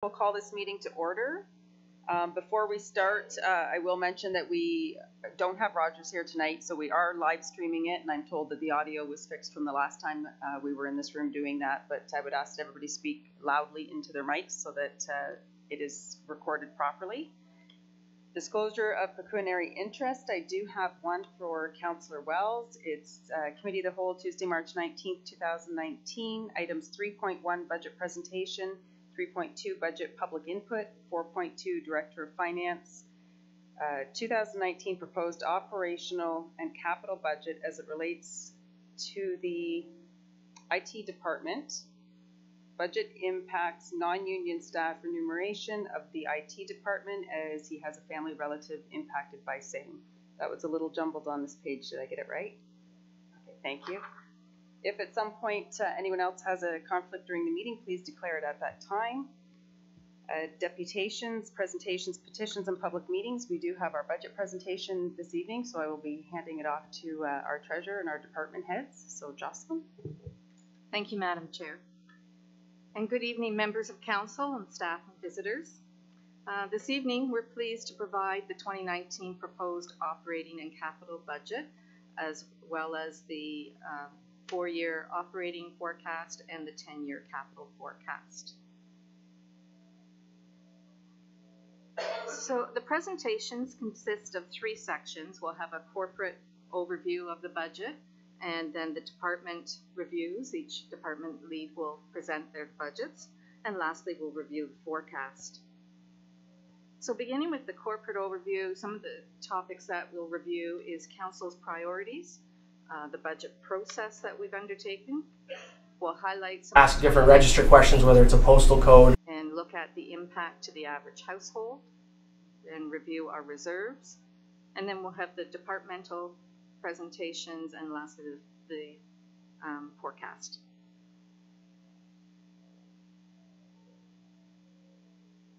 We'll call this meeting to order. Before we start, I will mention that we don't have Rogers here tonight, so we are live streaming it, and I'm told that the audio was fixed from the last time we were in this room doing that, but I would ask that everybody speak loudly into their mics so that it is recorded properly. Disclosure of pecuniary interest. I do have one for Councillor Wells. It's Committee of the Whole, Tuesday, March 19th, 2019. Items 3.1, Budget Presentation. 3.2, Budget Public Input. 4.2, Director of Finance. 2019 Proposed Operational and Capital Budget as it relates to the IT Department. Budget impacts non-union staff remuneration of the IT department as he has a family relative impacted by same. That was a little jumbled on this page. Did I get it right? Okay, thank you. If at some point anyone else has a conflict during the meeting, please declare it at that time. Deputations, presentations, petitions, and public meetings. We do have our budget presentation this evening, so I will be handing it off to our treasurer and our department heads. So Jocelyn. Thank you, Madam Chair. And good evening, members of council and staff and visitors. This evening, we're pleased to provide the 2019 proposed operating and capital budget, as well as the 4-year operating forecast and the 10-year capital forecast. So the presentations consist of 3 sections. We'll have a corporate overview of the budget, and then the department reviews. Each department lead will present their budgets, and lastly we'll review the forecast. So beginning with the corporate overview, some of the topics that we'll review is council's priorities, the budget process that we've undertaken. We'll highlight some ask different register questions, whether it's a postal code, and look at the impact to the average household, and review our reserves, and then we'll have the departmental presentations, and lastly the forecast.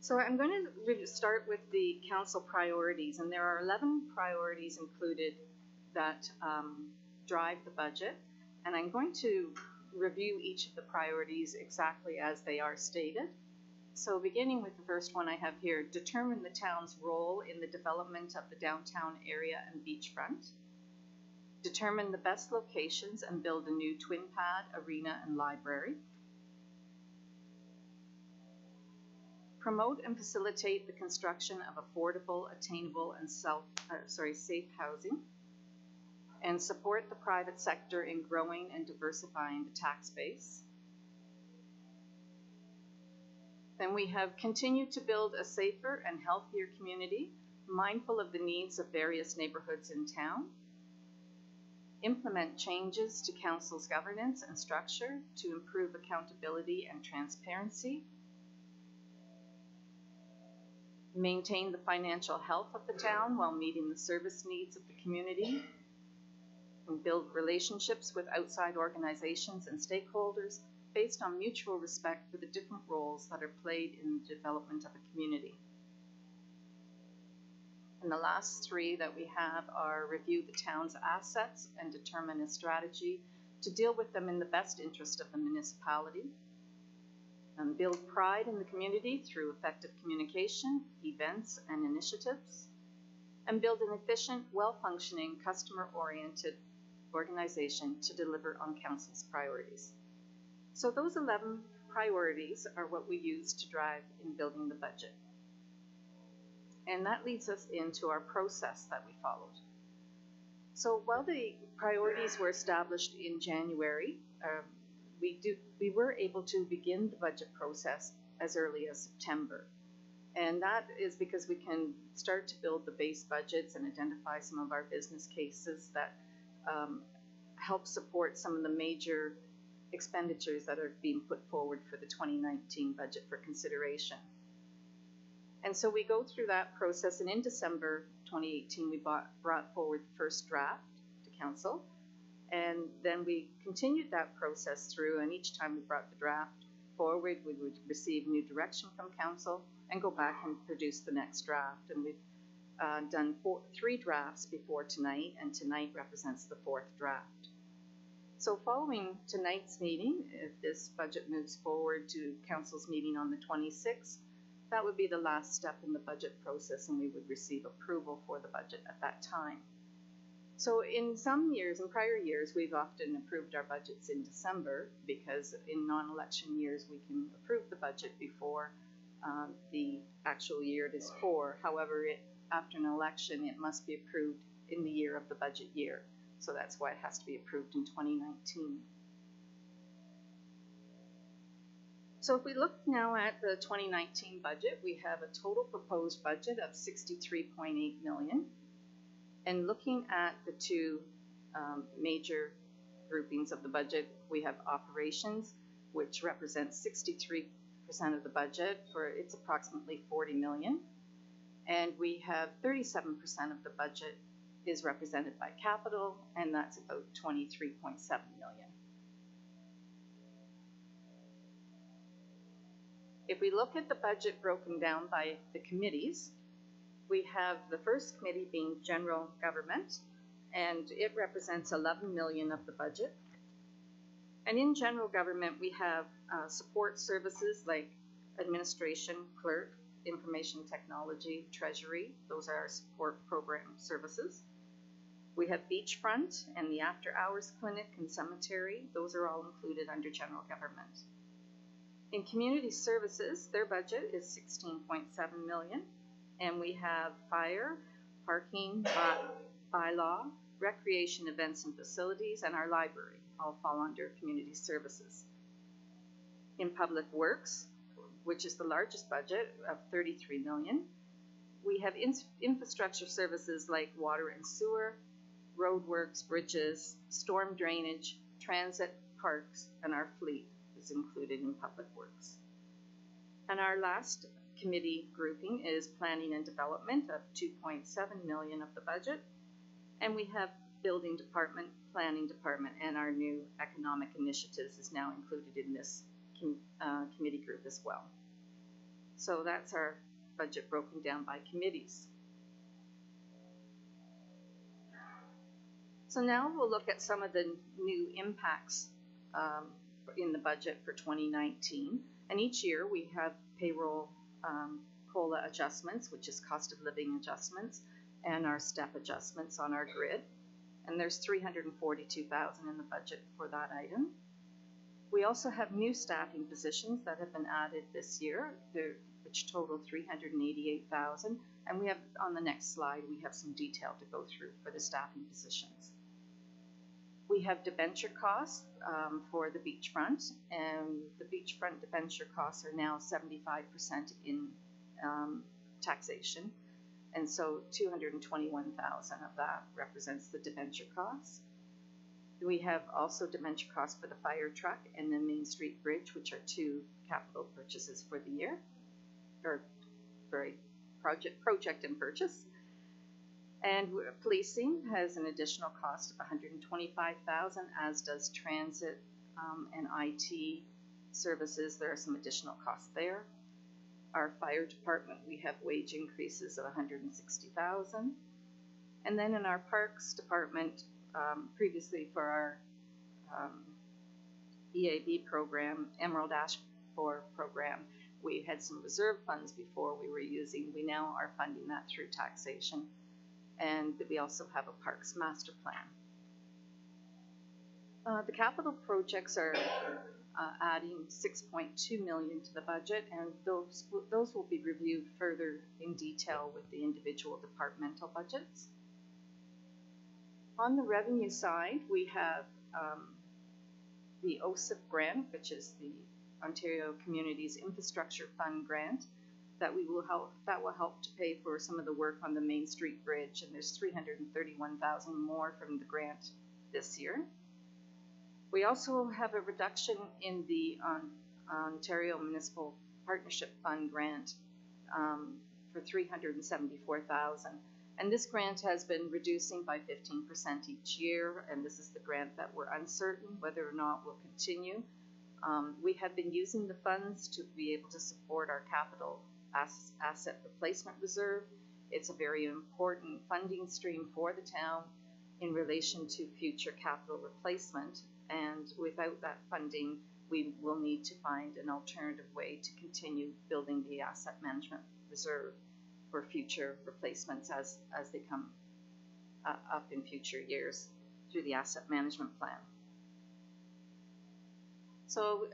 So I'm going to start with the council priorities, and there are 11 priorities included that drive the budget, and I'm going to review each of the priorities exactly as they are stated. So beginning with the first one I have here, determine the town's role in the development of the downtown area and beachfront. Determine the best locations and build a new twin pad, arena, and library. Promote and facilitate the construction of affordable, attainable, and safe housing. And support the private sector in growing and diversifying the tax base. Then we have continued to build a safer and healthier community, mindful of the needs of various neighborhoods in town. Implement changes to council's governance and structure to improve accountability and transparency. Maintain the financial health of the town while meeting the service needs of the community. And build relationships with outside organizations and stakeholders based on mutual respect for the different roles that are played in the development of a community. And the last 3 that we have are review the town's assets and determine a strategy to deal with them in the best interest of the municipality. And build pride in the community through effective communication, events, and initiatives. And build an efficient, well-functioning, customer-oriented organization to deliver on council's priorities. So those 11 priorities are what we use to drive in building the budget. And that leads us into our process that we followed. So while the priorities were established in January, we were able to begin the budget process as early as September. And that is because we can start to build the base budgets and identify some of our business cases that help support some of the major expenditures that are being put forward for the 2019 budget for consideration. And so we go through that process, and in December 2018 we brought forward the first draft to council, and then we continued that process through, and each time we brought the draft forward we would receive new direction from council and go back and produce the next draft. And we've done 3 drafts before tonight, and tonight represents the 4th draft. So following tonight's meeting, if this budget moves forward to council's meeting on the 26th, that would be the last step in the budget process, and we would receive approval for the budget at that time. So in some years, in prior years, we've often approved our budgets in December, because in non-election years we can approve the budget before the actual year it is for. However, after an election, it must be approved in the year of the budget year. So that's why it has to be approved in 2019. So if we look now at the 2019 budget, we have a total proposed budget of $63.8 million. And looking at the two major groupings of the budget, we have operations, which represents 63% of the budget, for it's approximately $40 million. And we have 37% of the budget is represented by capital, and that's about $23.7 million. If we look at the budget broken down by the committees, we have the first committee being general government, and it represents $11 million of the budget. And in general government, we have support services like administration, clerk, information technology, treasury. Those are our support program services. We have beachfront and the after hours clinic and cemetery. Those are all included under general government. In community services, their budget is $16.7 million. And we have fire, parking, bylaw, recreation, events and facilities, and our library all fall under community services. In public works, which is the largest budget of $33 million, we have infrastructure services like water and sewer, roadworks, bridges, storm drainage, transit, parks, and our fleet is included in public works. And our last committee grouping is planning and development of $2.7 million of the budget. And we have building department, planning department, and our new economic initiatives is now included in this committee group as well. So that's our budget broken down by committees. So now we'll look at some of the new impacts in the budget for 2019. And each year we have payroll COLA adjustments, which is cost of living adjustments, and our step adjustments on our grid. And there's $342,000 in the budget for that item. We also have new staffing positions that have been added this year, which total $388,000. And we have, on the next slide, we have some detail to go through for the staffing positions. We have debenture costs for the beachfront, and the beachfront debenture costs are now 75% in taxation, and so $221,000 of that represents the debenture costs. We have also debenture costs for the fire truck and the Main Street Bridge, which are two capital purchases for the year, or sorry, project and purchase. And policing has an additional cost of $125,000, as does transit and IT services. There are some additional costs there. Our fire department, we have wage increases of $160,000. And then in our parks department, previously for our EAB program, Emerald Ash Borer program, we had some reserve funds before we were using. We now are funding that through taxation. And we also have a parks master plan. The capital projects are adding $6.2 million to the budget, and those will be reviewed further in detail with the individual departmental budgets. On the revenue side, we have the OSIP grant, which is the Ontario Communities Infrastructure Fund grant, that will help to pay for some of the work on the Main Street Bridge, and there's $331,000 more from the grant this year. We also have a reduction in the Ontario Municipal Partnership Fund grant for $374,000. And this grant has been reducing by 15% each year, and this is the grant that we're uncertain whether or not will continue. We have been using the funds to be able to support our capital asset replacement reserve. It's a very important funding stream for the town in relation to future capital replacement, and without that funding, we will need to find an alternative way to continue building the asset management reserve for future replacements as they come up in future years through the asset management plan. So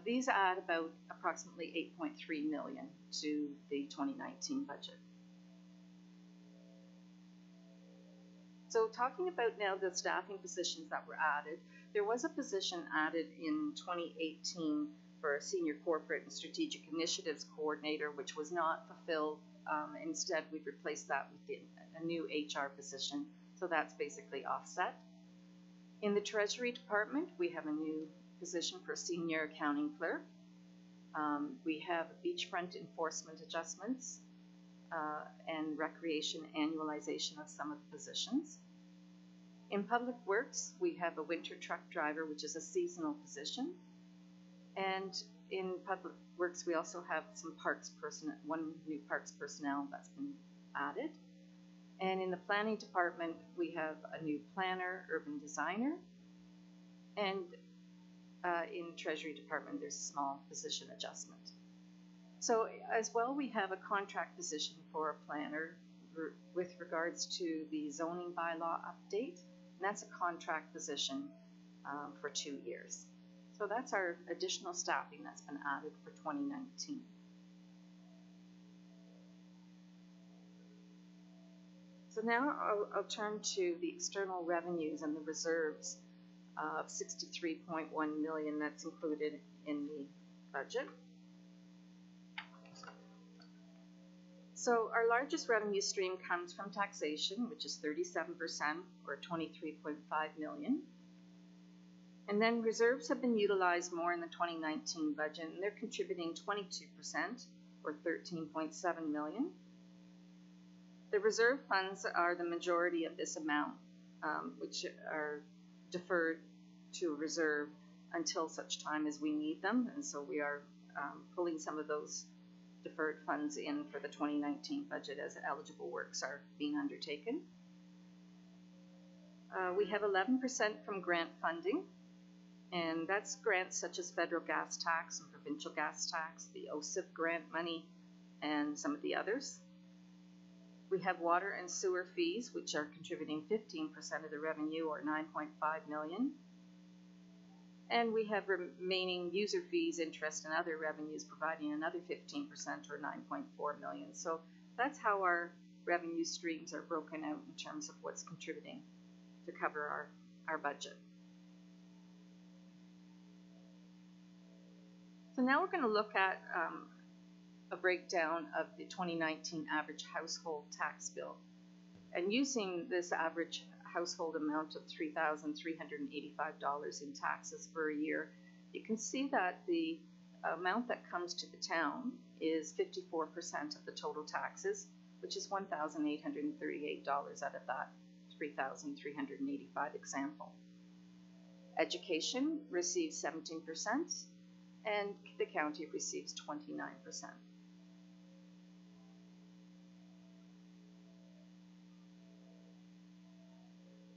these add about approximately $8.3 million to the 2019 budget. So talking about now the staffing positions that were added, there was a position added in 2018 for a senior corporate and strategic initiatives coordinator, which was not fulfilled. Instead, we've replaced that with a new HR position. So that's basically offset. In the Treasury Department, we have a new position for senior accounting clerk. We have beachfront enforcement adjustments and recreation annualization of some of the positions. In Public Works, we have a winter truck driver, which is a seasonal position. And in Public Works, we also have some one new parks personnel that's been added. And in the Planning Department, we have a new planner, urban designer. And in Treasury Department, there's a small position adjustment. So as well, we have a contract position for a planner with regards to the zoning bylaw update, and that's a contract position for 2 years. So that's our additional staffing that's been added for 2019. So now I'll turn to the external revenues and the reserves of $63.1 million that's included in the budget. So our largest revenue stream comes from taxation, which is 37% or $23.5 million. And then reserves have been utilized more in the 2019 budget, and they're contributing 22% or $13.7 million. The reserve funds are the majority of this amount, which are deferred to a reserve until such time as we need them. And so we are pulling some of those deferred funds in for the 2019 budget as eligible works are being undertaken. We have 11% from grant funding, and that's grants such as federal gas tax and provincial gas tax, the OSIP grant money, and some of the others. We have water and sewer fees, which are contributing 15% of the revenue, or $9.5 million. And we have remaining user fees, interest, and other revenues providing another 15% or $9.4 million. So that's how our revenue streams are broken out in terms of what's contributing to cover our budget. So now we're going to look at a breakdown of the 2019 average household tax bill. And using this average household amount of $3,385 in taxes for a year, you can see that the amount that comes to the town is 54% of the total taxes, which is $1,838 out of that $3,385 example. Education receives 17%, and the county receives 29%.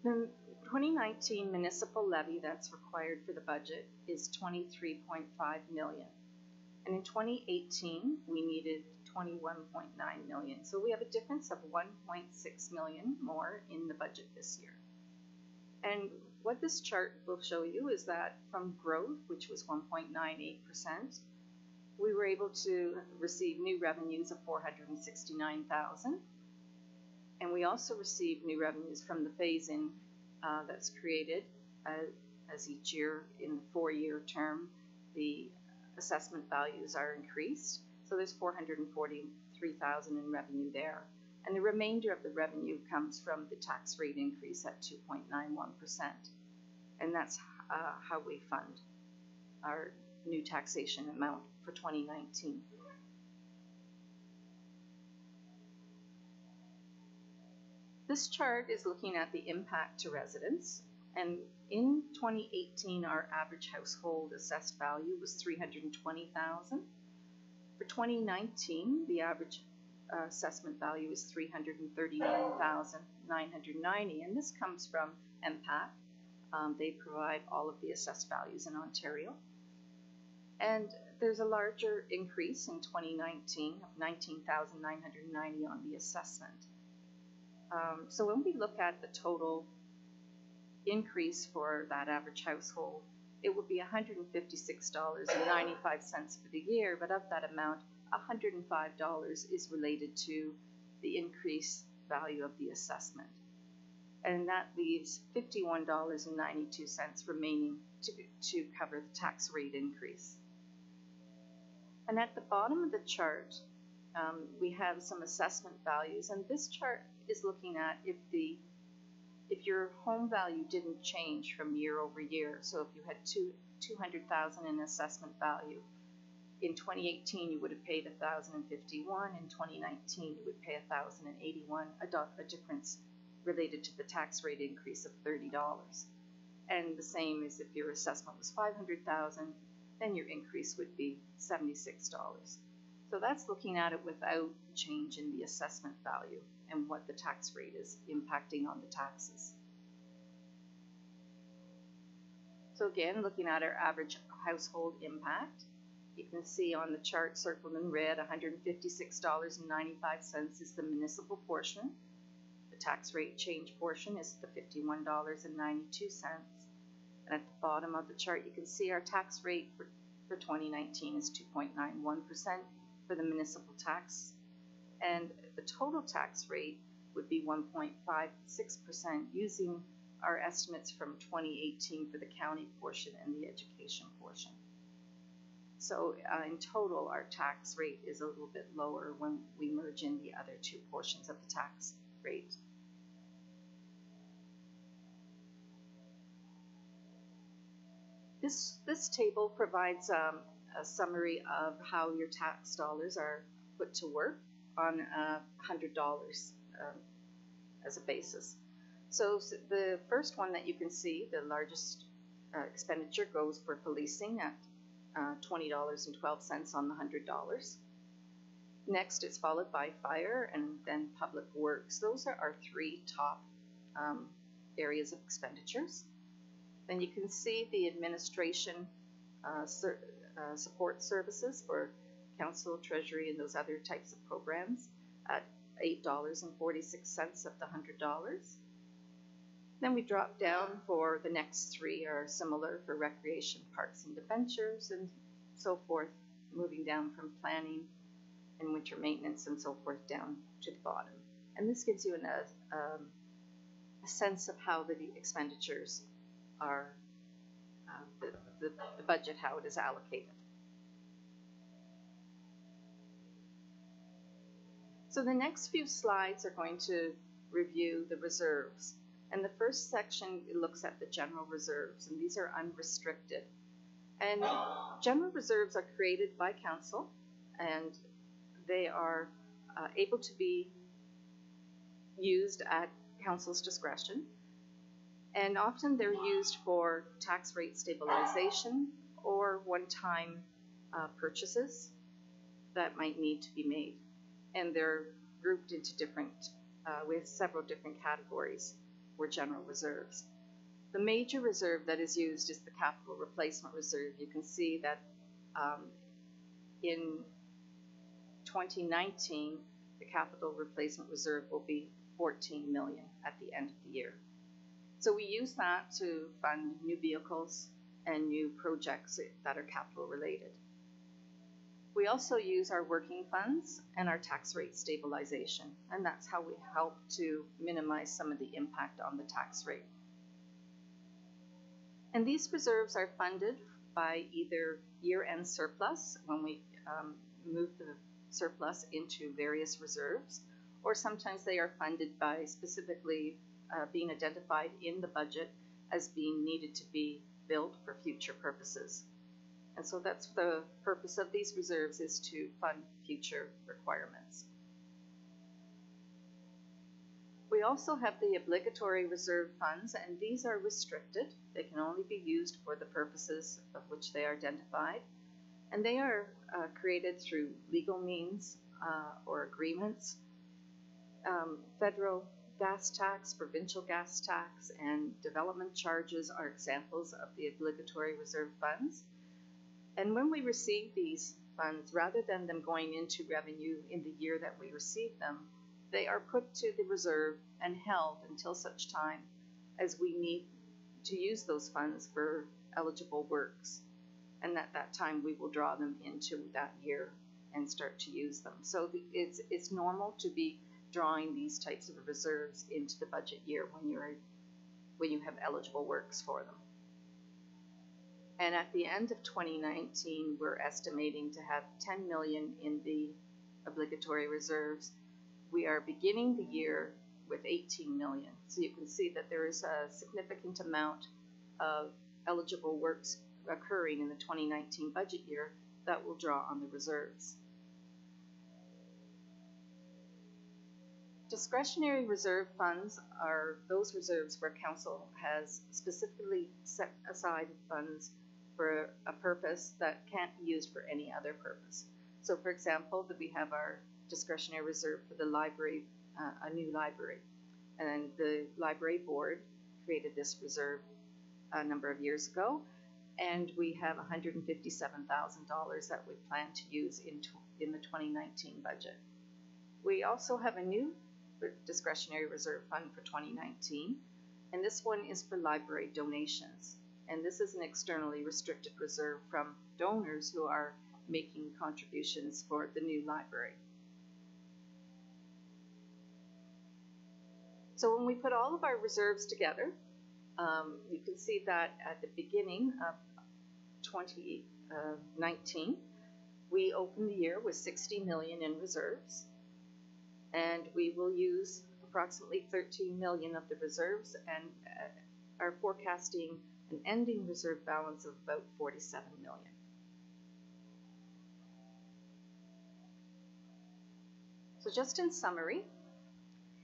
The 2019 municipal levy that's required for the budget is $23.5 million. And in 2018, we needed $21.9 million. So we have a difference of $1.6 million more in the budget this year. And what this chart will show you is that from growth, which was 1.98%, we were able to receive new revenues of $469,000. And we also receive new revenues from the phase-in that's created as each year in the 4-year term, the assessment values are increased. So there's $443,000 in revenue there. And the remainder of the revenue comes from the tax rate increase at 2.91%. And that's how we fund our new taxation amount for 2019. This chart is looking at the impact to residents, and in 2018 our average household assessed value was $320,000. For 2019 the average assessment value is $339,990, and this comes from MPAC. They provide all of the assessed values in Ontario. And there's a larger increase in 2019 of $19,990 on the assessment. So when we look at the total increase for that average household, it would be $156.95 for the year, but of that amount, $105 is related to the increased value of the assessment. And that leaves $51.92 remaining to cover the tax rate increase. And at the bottom of the chart, we have some assessment values, and this chart is looking at if your home value didn't change from year over year. So if you had $200,000 in assessment value, in 2018 you would have paid $1,051. In 2019 you would pay $1,081, a difference related to the tax rate increase of $30. And the same as if your assessment was $500,000, then your increase would be $76. So that's looking at it without change in the assessment value and what the tax rate is impacting on the taxes. So again, looking at our average household impact, you can see on the chart circled in red, $156.95 is the municipal portion. The tax rate change portion is the $51.92. And at the bottom of the chart, you can see our tax rate for 2019 is 2.91% for the municipal tax. And the total tax rate would be 1.56% using our estimates from 2018 for the county portion and the education portion. So in total, our tax rate is a little bit lower when we merge in the other two portions of the tax rate. This table provides a summary of how your tax dollars are put to work on $100 as a basis. So the first one that you can see, the largest expenditure goes for policing at $20.12 on the $100. Next, it's followed by fire and then public works. Those are our three top areas of expenditures. Then you can see the administration support services for council, treasury, and those other types of programs at $8.46 of the $100. Then we drop down for the next three are similar for recreation, parks, and adventures, and so forth, moving down from planning and winter maintenance and so forth down to the bottom. And this gives you a sense of how the expenditures are, the budget, how it is allocated. So the next few slides are going to review the reserves. And the first section looks at the general reserves, and these are unrestricted. And general reserves are created by council, and they are able to be used at council's discretion. And often they're used for tax rate stabilization or one-time purchases that might need to be made. And they're grouped into different, with several different categories for general reserves. The major reserve that is used is the capital replacement reserve. You can see that in 2019, the capital replacement reserve will be $14 million at the end of the year. So we use that to fund new vehicles and new projects that are capital related. We also use our working funds and our tax rate stabilization, and that's how we help to minimize some of the impact on the tax rate. And these reserves are funded by either year-end surplus, when we move the surplus into various reserves, or sometimes they are funded by specifically being identified in the budget as being needed to be built for future purposes. And so that's the purpose of these reserves, is to fund future requirements. We also have the obligatory reserve funds, and these are restricted. They can only be used for the purposes of which they are identified. And they are created through legal means or agreements. Federal gas tax, provincial gas tax, and development charges are examples of the obligatory reserve funds. And when we receive these funds, rather than them going into revenue in the year that we receive them, they are put to the reserve and held until such time as we need to use those funds for eligible works. And at that time, we will draw them into that year and start to use them. So it's normal to be drawing these types of reserves into the budget year when you have eligible works for them. And at the end of 2019, we're estimating to have 10 million in the obligatory reserves. We are beginning the year with 18 million. So you can see that there is a significant amount of eligible works occurring in the 2019 budget year that will draw on the reserves. Discretionary reserve funds are those reserves where council has specifically set aside funds for a purpose that can't be used for any other purpose. So for example, that we have our discretionary reserve for the library, a new library. And the library board created this reserve a number of years ago, and we have $157,000 that we plan to use in the 2019 budget. We also have a new discretionary reserve fund for 2019, and this one is for library donations. And this is an externally restricted reserve from donors who are making contributions for the new library. So when we put all of our reserves together, you can see that at the beginning of 2019, we opened the year with 60 million in reserves, and we will use approximately 13 million of the reserves and are forecasting an ending reserve balance of about 47 million. So just in summary,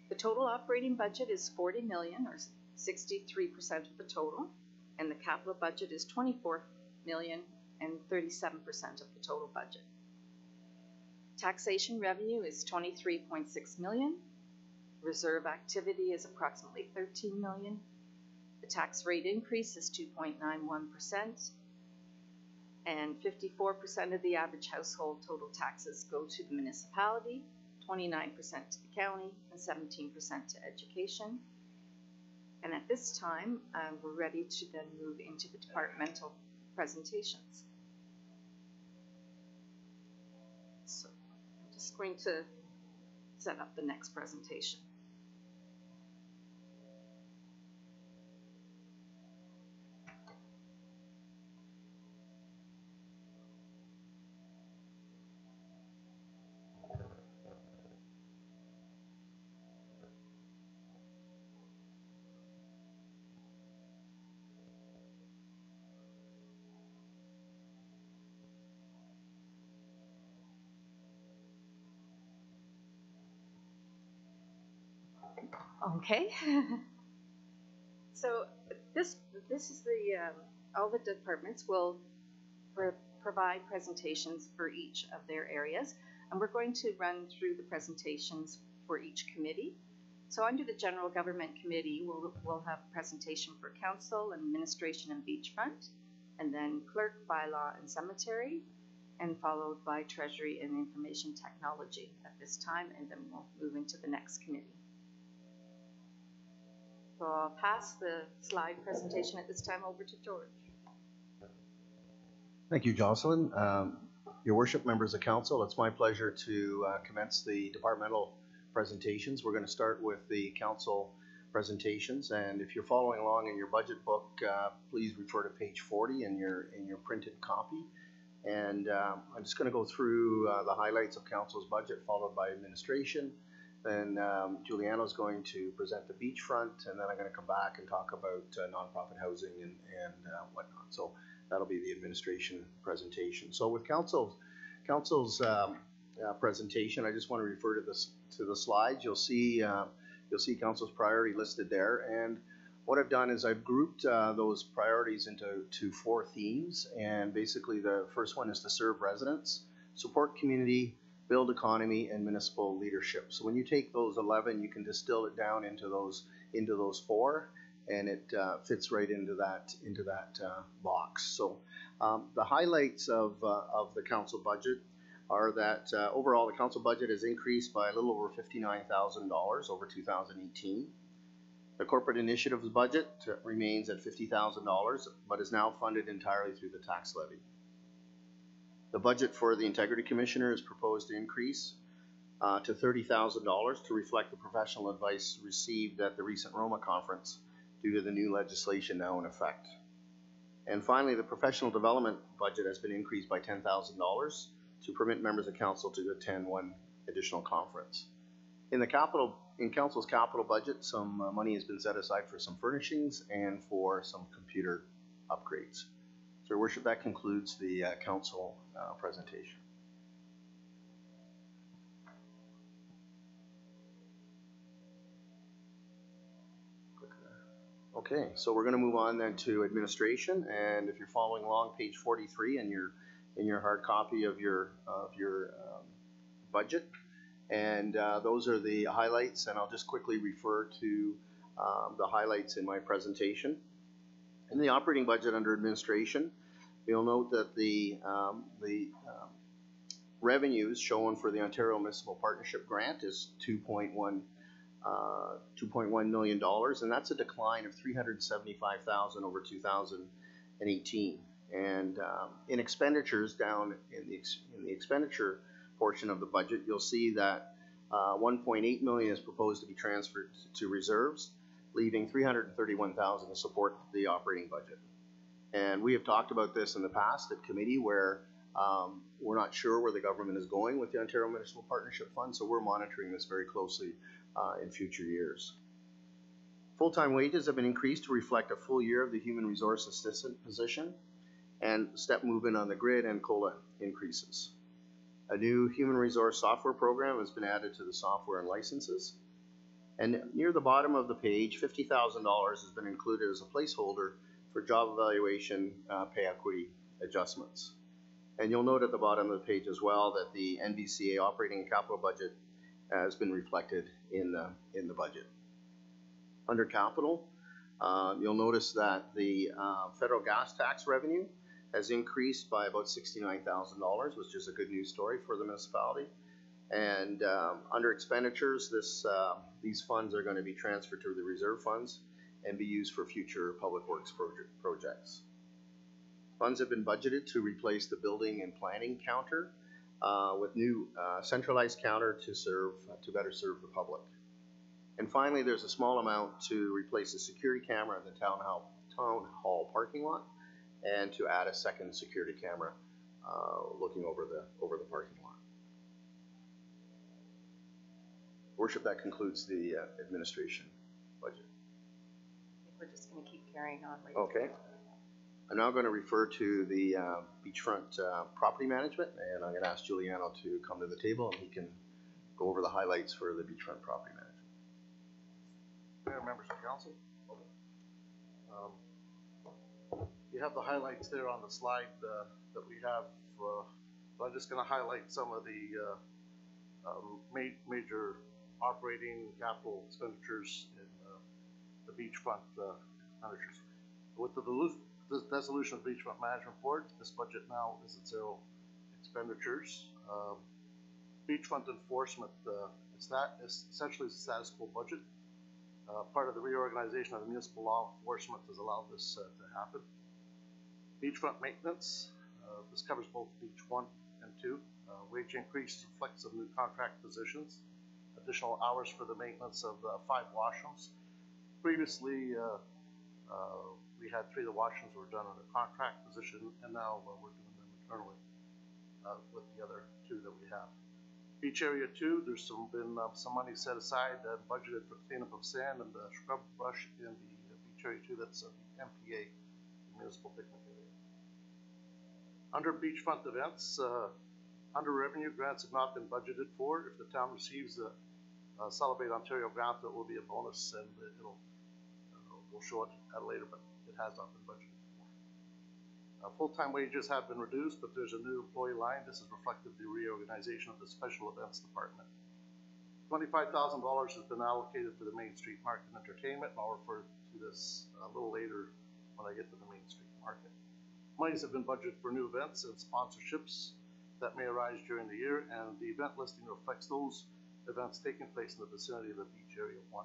the total operating budget is 40 million, or 63% of the total, and the capital budget is 24 million and 37% of the total budget. Taxation revenue is 23.6 million. Reserve activity is approximately 13 million. The tax rate increase is 2.91%, and 54% of the average household total taxes go to the municipality, 29% to the county, and 17% to education. And at this time, we're ready to then move into the departmental presentations. So I'm just going to set up the next presentation. Okay. So this is the all the departments will provide presentations for each of their areas, and we're going to run through the presentations for each committee. So under the General Government Committee, we'll have a presentation for Council, Administration and Beachfront, and then Clerk, Bylaw and Cemetery, and followed by Treasury and Information Technology at this time, and then we'll move into the next committee. So I'll pass the slide presentation at this time over to George. Thank you, Jocelyn. Your worship, members of council, it's my pleasure to commence the departmental presentations. We're going to start with the council presentations, and if you're following along in your budget book, please refer to page 40 in your printed copy. And I'm just going to go through the highlights of council's budget, followed by administration. Then Juliano is going to present the beachfront, and then I'm going to come back and talk about nonprofit housing and whatnot. So that'll be the administration presentation. So with council's presentation, I just want to refer to the slides. You'll see council's priority listed there, and what I've done is I've grouped those priorities into 4 themes, and basically the first one is to serve residents, support community, build economy, and municipal leadership. So when you take those 11, you can distill it down into those 4, and it fits right into that box. So the highlights of the council budget are that overall the council budget has increased by a little over $59,000 over 2018. The corporate initiatives budget remains at $50,000, but is now funded entirely through the tax levy. The budget for the Integrity Commissioner is proposed to increase to $30,000 to reflect the professional advice received at the recent Roma conference due to the new legislation now in effect. And finally, the professional development budget has been increased by $10,000 to permit members of council to attend one additional conference. In council's capital budget, some money has been set aside for some furnishings and for some computer upgrades. So, Your Worship, that concludes the council presentation. Okay, so we're going to move on then to administration, and if you're following along, page 43 in your hard copy of your budget, and those are the highlights, and I'll just quickly refer to the highlights in my presentation. In the operating budget under administration, you'll note that the revenues shown for the Ontario Municipal Partnership Grant is $2.1 million, and that's a decline of $375,000 over 2018. And in expenditures, down in the expenditure portion of the budget, you'll see that $1.8 million is proposed to be transferred to reserves, leaving $331,000 to support the operating budget. And we have talked about this in the past at committee, where we're not sure where the government is going with the Ontario Municipal Partnership Fund, so we're monitoring this very closely in future years. Full-time wages have been increased to reflect a full year of the human resource assistant position and step movement on the grid and COLA increases. A new human resource software program has been added to the software and licenses. And near the bottom of the page, $50,000 has been included as a placeholder for job evaluation pay equity adjustments. And you'll note at the bottom of the page as well that the NVCA operating and capital budget has been reflected in the budget. Under capital, you'll notice that the federal gas tax revenue has increased by about $69,000, which is a good news story for the municipality. And under expenditures, these funds are going to be transferred to the reserve funds and be used for future public works projects. Funds have been budgeted to replace the building and planning counter with new centralized counter to better serve the public. And finally, there's a small amount to replace a security camera in the town hall parking lot, and to add a second security camera looking over the parking lot. Worship, that concludes the administration budget. I think we're just going to keep carrying on. Okay. I'm now going to refer to the beachfront property management, and I'm going to ask Giuliano to come to the table and he can go over the highlights for the beachfront property management. Mayor, members of council. You have the highlights there on the slide that we have. I'm just going to highlight some of the major operating capital expenditures in the beachfront expenditures. With the dissolution of the Beachfront Management Board, this budget now is at zero expenditures. Beachfront enforcement, it's essentially a status quo budget. Part of the reorganization of the municipal law enforcement has allowed this to happen. Beachfront maintenance, this covers both Beach 1 and 2. Wage increase reflects some new contract positions, additional hours for the maintenance of 5 washrooms. Previously, we had 3 of the washrooms were done on a contract position, and now we're doing them internally with the other 2 that we have. Beach Area 2, there's been some money set aside and budgeted for cleanup of sand and scrub brush in the Beach Area 2. That's the MPA, the municipal picnic area. Under beachfront events, under revenue, grants have not been budgeted for. If the town receives the Celebrate Ontario grant, it will be a bonus, and we'll show it at later, but it has not been budgeted for. Full-time wages have been reduced, but there's a new employee line. This is reflective of the reorganization of the special events department. $25,000 has been allocated for the Main Street Market and Entertainment, and I'll refer to this a little later when I get to the Main Street Market. Monies have been budgeted for new events and sponsorships that may arise during the year, and the event listing reflects those events taking place in the vicinity of the Beach Area 1.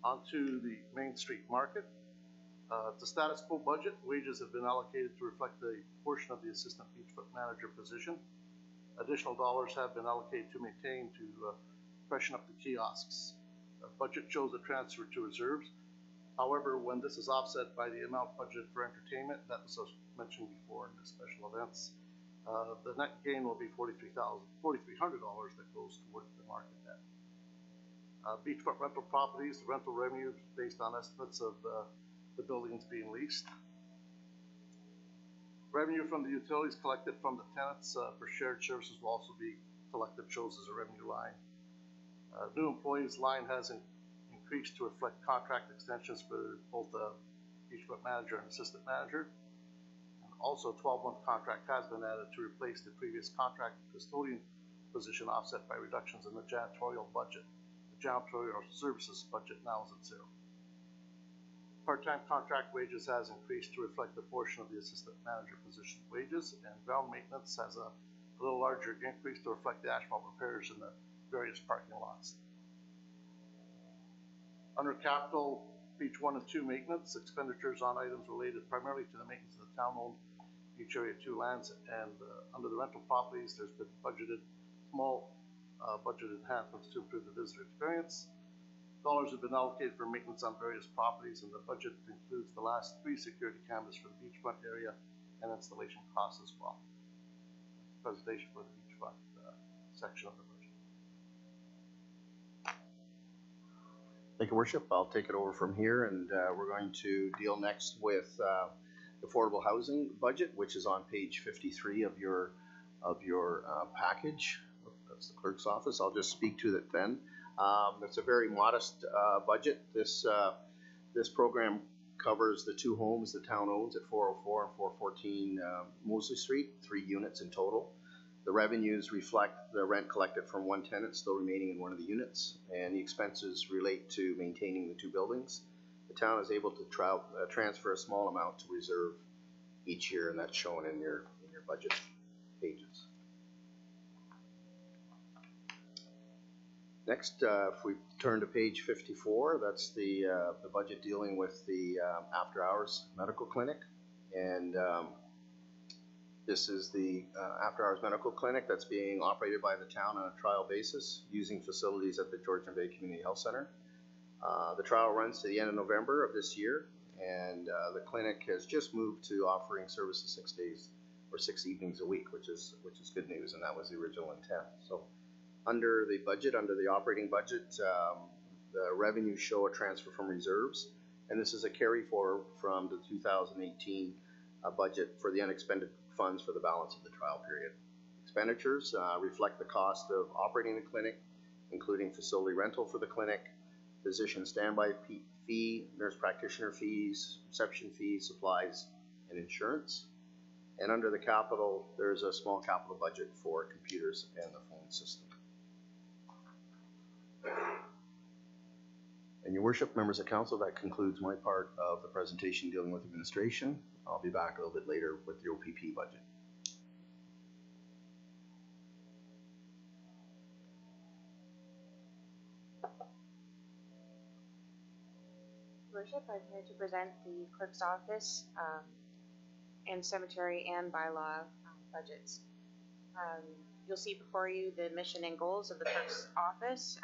On to the Main Street Market. The status quo budget, wages have been allocated to reflect the portion of the assistant beachfront manager position. Additional dollars have been allocated to maintain to freshen up the kiosks. The budget shows a transfer to reserves. However, when this is offset by the amount budgeted for entertainment, that was mentioned before in the special events, the net gain will be $4,300 that goes towards the market debt. Beachfront rental properties, the rental revenue is based on estimates of the buildings being leased. Revenue from the utilities collected from the tenants for shared services will also be collected, shows as a revenue line. New employees line has increased to reflect contract extensions for both the beachfront manager and assistant manager. And also a 12-month contract has been added to replace the previous contract custodian position, offset by reductions in the janitorial budget. The janitorial services budget now is at zero. Part-time contract wages has increased to reflect the portion of the assistant manager position wages, and ground maintenance has a little larger increase to reflect the asphalt repairs in the various parking lots. Under capital, Beach 1 and 2 maintenance, expenditures on items related primarily to the maintenance of the town-owned Beach Area 2 lands, and under the rental properties, there's been small budget enhancements to improve the visitor experience. Dollars have been allocated for maintenance on various properties, and the budget includes the last 3 security cameras for the beachfront area and installation costs as well. Presentation for the beachfront section of the budget. Thank you, Worship. I'll take it over from here, and we're going to deal next with the affordable housing budget, which is on page 53 of your package. That's the clerk's office. I'll just speak to it then. It's a very modest budget. This program covers the 2 homes the town owns at 404 and 414 Mosley Street, 3 units in total. The revenues reflect the rent collected from 1 tenant still remaining in one of the units, and the expenses relate to maintaining the 2 buildings. The town is able to transfer a small amount to reserve each year, and that's shown in your budget pages. Next, if we turn to page 54, that's the budget dealing with the after-hours medical clinic. And this is the after-hours medical clinic that's being operated by the town on a trial basis using facilities at the Georgian Bay Community Health Center. The trial runs to the end of November of this year, and the clinic has just moved to offering services 6 days or 6 evenings a week, which is good news, and that was the original intent. So under the budget, under the operating budget, the revenues show a transfer from reserves, and this is a carry forward from the 2018 budget for the unexpended funds for the balance of the trial period. Expenditures reflect the cost of operating the clinic, including facility rental for the clinic, physician standby fee, nurse practitioner fees, reception fees, supplies, and insurance. And under the capital, there's a small capital budget for computers and the phone system. And your worship, members of council, that concludes my part of the presentation dealing with administration. I'll be back a little bit later with the OPP budget. Worship, I'm here to present the clerk's office and cemetery and bylaw budgets. You'll see before you the mission and goals of the clerk's office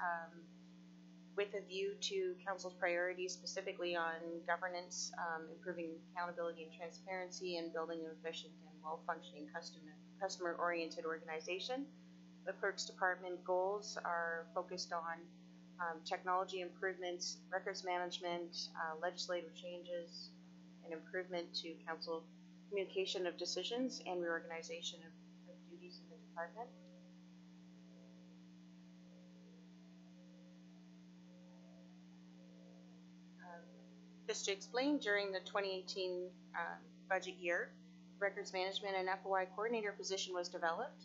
with a view to council's priorities specifically on governance, improving accountability and transparency, and building an efficient and well-functioning customer-oriented organization. The clerk's department goals are focused on technology improvements, records management, legislative changes, and improvement to council communication of decisions and reorganization of duties in the department. Just to explain, during the 2018 budget year, records management and FOI coordinator position was developed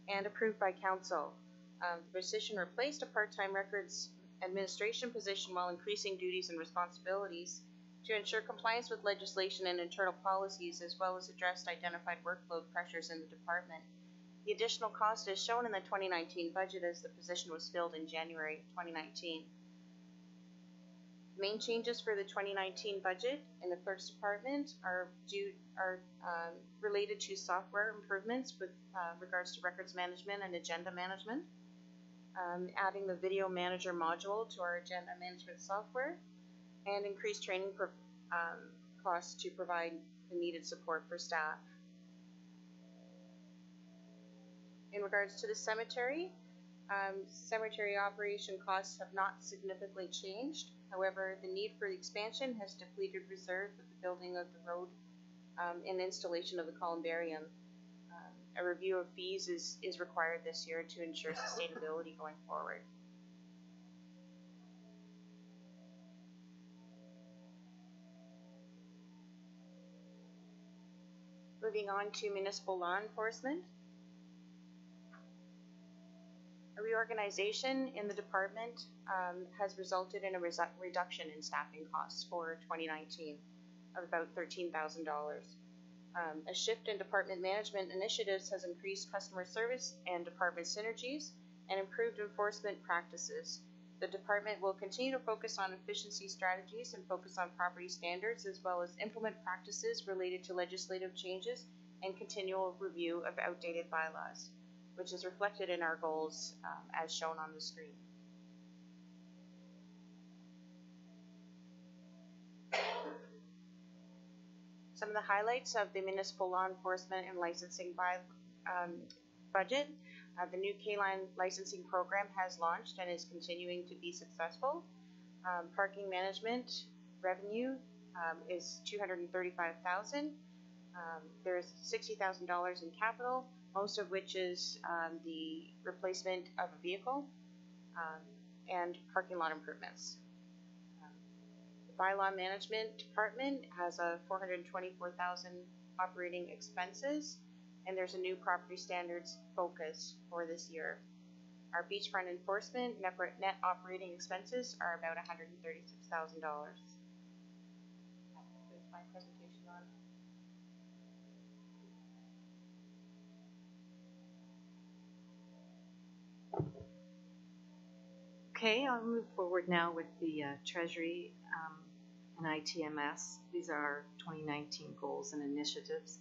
and approved by council. The position replaced a part-time records administration position while increasing duties and responsibilities to ensure compliance with legislation and internal policies, as well as addressed identified workload pressures in the department. The additional cost is shown in the 2019 budget as the position was filled in January 2019. Main changes for the 2019 budget in the clerk's department are related to software improvements with regards to records management and agenda management. Adding the video manager module to our agenda management software, and increased training costs to provide the needed support for staff. In regards to the cemetery, cemetery operation costs have not significantly changed. However, the need for the expansion has depleted reserve with the building of the road and installation of the columbarium. A review of fees is required this year to ensure sustainability going forward. Moving on to municipal law enforcement. A reorganization in the department has resulted in a reduction in staffing costs for 2019 of about $13,000. A shift in department management initiatives has increased customer service and department synergies and improved enforcement practices. The department will continue to focus on efficiency strategies and focus on property standards, as well as implement practices related to legislative changes and continual review of outdated bylaws, which is reflected in our goals as shown on the screen. Some of the highlights of the municipal law enforcement and licensing budget. The new K-Line licensing program has launched and is continuing to be successful. Parking management revenue is $235,000. There's $60,000 in capital, most of which is the replacement of a vehicle and parking lot improvements. The bylaw management department has a $424,000 operating expenses, and there's a new property standards focus for this year. Our beachfront enforcement net operating expenses are about $136,000. That's my presentation on. Okay, I'll move forward now with the Treasury and ITMS. These are our 2019 goals and initiatives.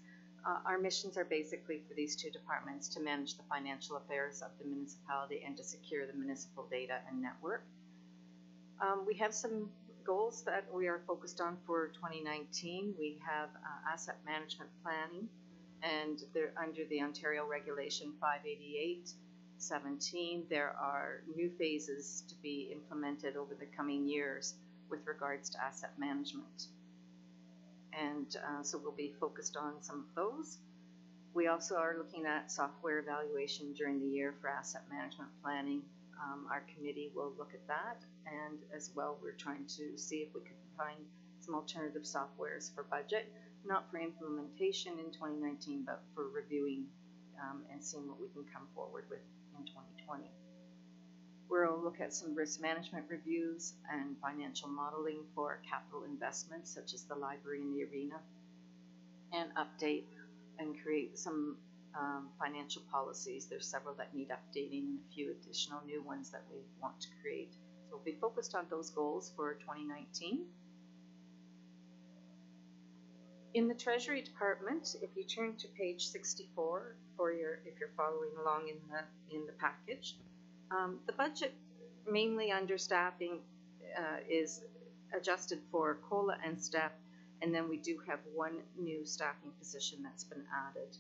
Our missions are basically for these two departments to manage the financial affairs of the municipality and to secure the municipal data and network. We have some goals that we are focused on for 2019. We have asset management planning, and they're under the Ontario Regulation 588-17. There are new phases to be implemented over the coming years with regards to asset management. And so we'll be focused on some of those. We also are looking at software evaluation during the year for asset management planning. Our committee will look at that, and as well we're trying to see if we can find some alternative softwares for budget, not for implementation in 2019, but for reviewing and seeing what we can come forward with in 2020. We'll look at some risk management reviews and financial modeling for capital investments such as the library and the arena, and update and create some financial policies. There's several that need updating and a few additional new ones that we want to create. So we'll be focused on those goals for 2019. In the Treasury Department, if you turn to page 64 if you're following along in the package, the budget, mainly under staffing, is adjusted for COLA and STEP, and then we do have one new staffing position that's been added.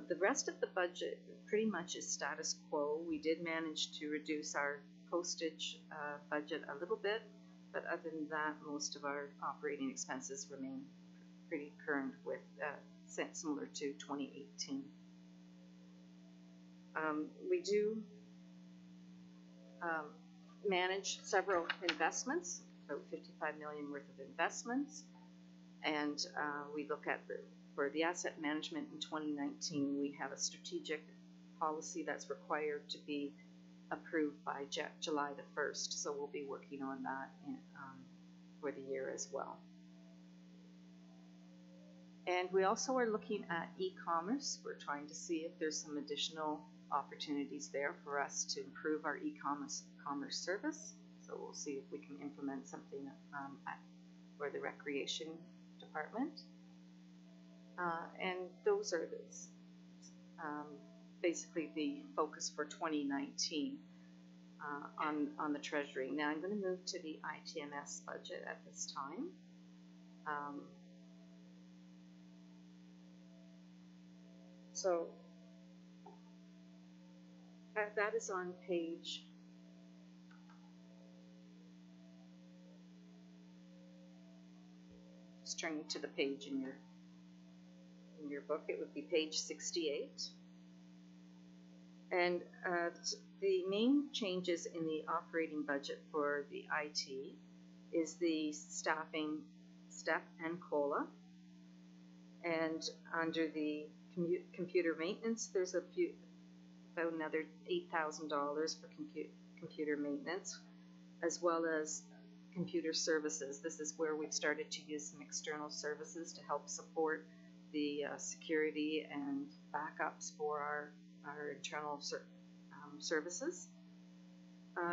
The rest of the budget pretty much is status quo. We did manage to reduce our postage budget a little bit, but other than that, most of our operating expenses remain pretty current with similar to 2018. We do manage several investments, about $55 million worth of investments, and we look at for the asset management in 2019. We have a strategic policy that's required to be approved by July the 1st. So we'll be working on that for the year as well. And we also are looking at e-commerce. We're trying to see if there's some additional opportunities there for us to improve our e-commerce service. So we'll see if we can implement something for the recreation department. And those are basically the focus for 2019 on the Treasury. Now I'm going to move to the ITMS budget at this time. So that is on page just turning to the page in your book. It would be page 68. And the main changes in the operating budget for the IT is the staffing step and COLA. And under the computer maintenance, there's about another $8,000 for computer maintenance, as well as computer services. This is where we've started to use some external services to help support the security and backups for our internal services.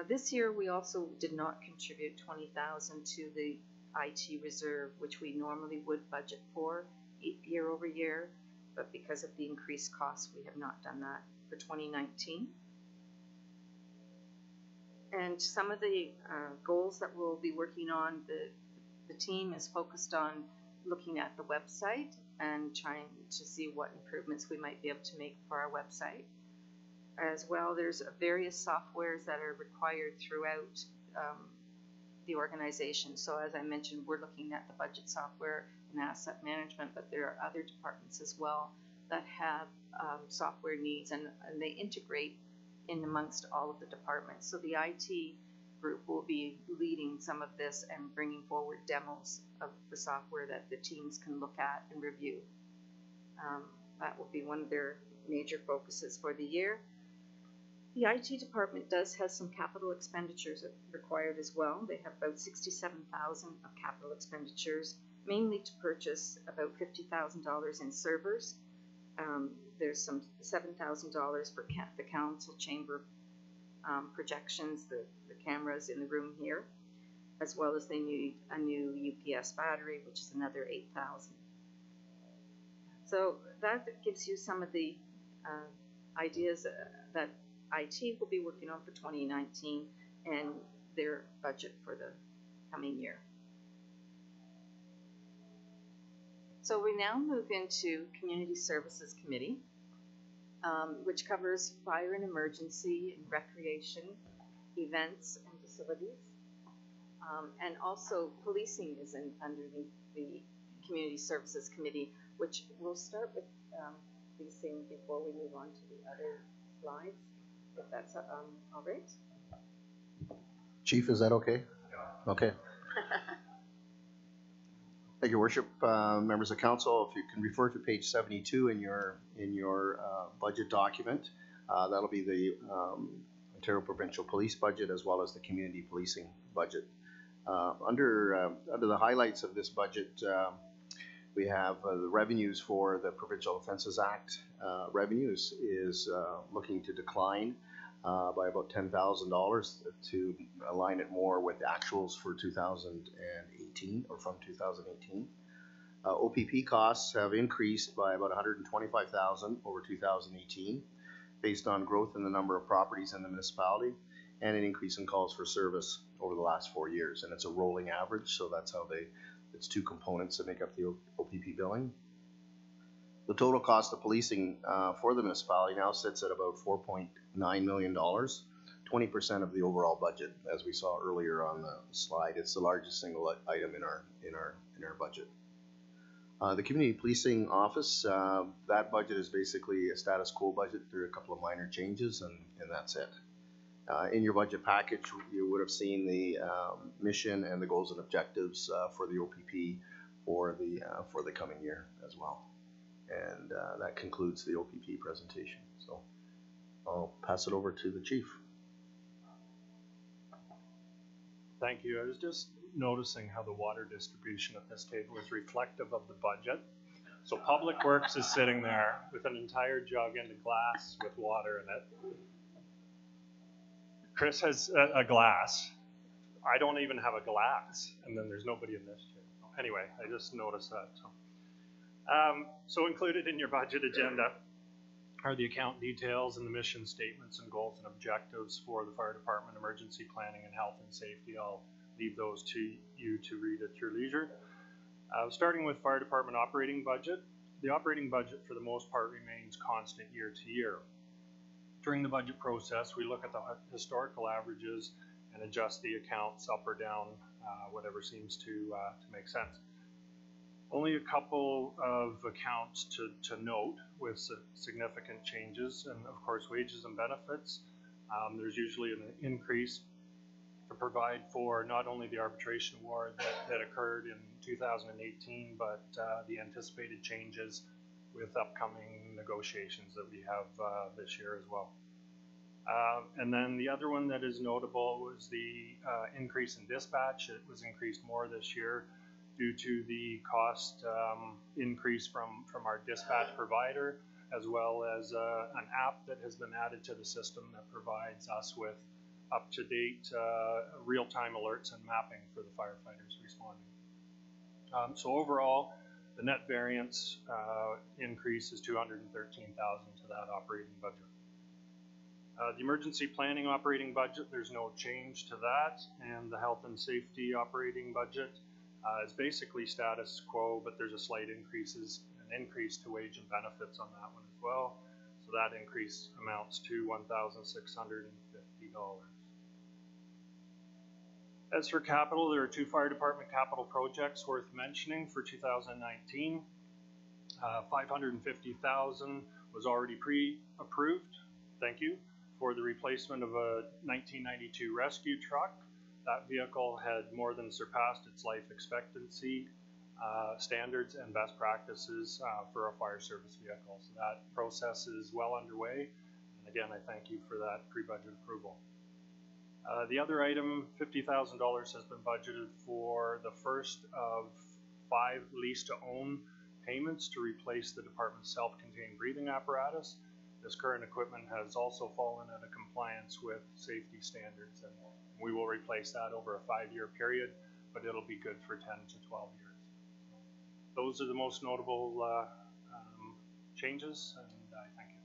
This year we also did not contribute $20,000 to the IT reserve, which we normally would budget for year over year, but because of the increased costs, we have not done that for 2019. And some of the goals that we'll be working on, the team is focused on looking at the website and trying to see what improvements we might be able to make for our website. As well, there's various softwares that are required throughout the organization. So as I mentioned, we're looking at the budget software and asset management, but there are other departments as well that have software needs, and they integrate in amongst all of the departments. So the IT group will be leading some of this and bringing forward demos of the software that the teams can look at and review. That will be one of their major focuses for the year. The IT department does have some capital expenditures required as well. They have about $67,000 of capital expenditures, mainly to purchase about $50,000 in servers. There's some $7,000 for the council chamber projections, the cameras in the room here, as well as they need a new UPS battery, which is another $8,000. So that gives you some of the ideas that IT will be working on for 2019 and their budget for the coming year. So we now move into Community Services Committee, which covers fire and emergency, and recreation, events and facilities. And also policing is underneath the Community Services Committee, which we'll start with policing before we move on to the other slides, if that's all right. Chief, is that okay? Yeah. Okay. Thank you, Worship. Members of Council, if you can refer to page 72 in your budget document, that'll be the Ontario Provincial Police budget as well as the community policing budget. Under the highlights of this budget, we have the revenues for the Provincial Offences Act. Revenues is looking to decline by about $10,000 to align it more with actuals for 2018 or from 2018. OPP costs have increased by about $125,000 over 2018 based on growth in the number of properties in the municipality and an increase in calls for service over the last 4 years. And it's a rolling average, so that's how it's two components that make up the OPP billing. The total cost of policing for the municipality now sits at about $4.9 million, 20% of the overall budget, as we saw earlier on the slide. It's the largest single item in our budget. The community policing office, that budget is basically a status quo budget through a couple of minor changes, and that's it. In your budget package, you would have seen the mission and the goals and objectives for the OPP for the coming year as well. And that concludes the OPP presentation. So I'll pass it over to the chief. Thank you. I was just noticing how the water distribution at this table is reflective of the budget. So Public Works is sitting there with an entire jug and a glass with water in it. Chris has a glass. I don't even have a glass, and then there's nobody in this chair. Anyway, I just noticed that. So included in your budget agenda are the account details and the mission statements and goals and objectives for the fire department, emergency planning, and health and safety. I'll leave those to you to read at your leisure. Starting with fire department operating budget, the operating budget for the most part remains constant year to year. During the budget process, we look at the historical averages and adjust the accounts up or down, whatever seems to make sense. Only a couple of accounts to note with significant changes, and of course wages and benefits. There's usually an increase to provide for not only the arbitration award that occurred in 2018, but the anticipated changes with upcoming negotiations that we have this year as well. And then the other one that is notable was the increase in dispatch. It was increased more this year due to the cost increase from our dispatch provider, as well as an app that has been added to the system that provides us with up-to-date real-time alerts and mapping for the firefighters responding. So overall, the net variance increase is $213,000 to that operating budget. The emergency planning operating budget, there's no change to that, and the health and safety operating budget is basically status quo, but there's a slight an increase to wage and benefits on that one as well. So that increase amounts to $1,650. As for capital, there are two fire department capital projects worth mentioning for 2019. $550,000 was already pre-approved, thank you, for the replacement of a 1992 rescue truck. That vehicle had more than surpassed its life expectancy standards and best practices for a fire service vehicle. So that process is well underway. And again, I thank you for that pre-budget approval. The other item, $50,000 has been budgeted for the first of 5 lease-to-own payments to replace the department's self-contained breathing apparatus. This current equipment has also fallen out of compliance with safety standards, and we will replace that over a 5-year period, but it'll be good for 10 to 12 years. Those are the most notable changes, and I thank you.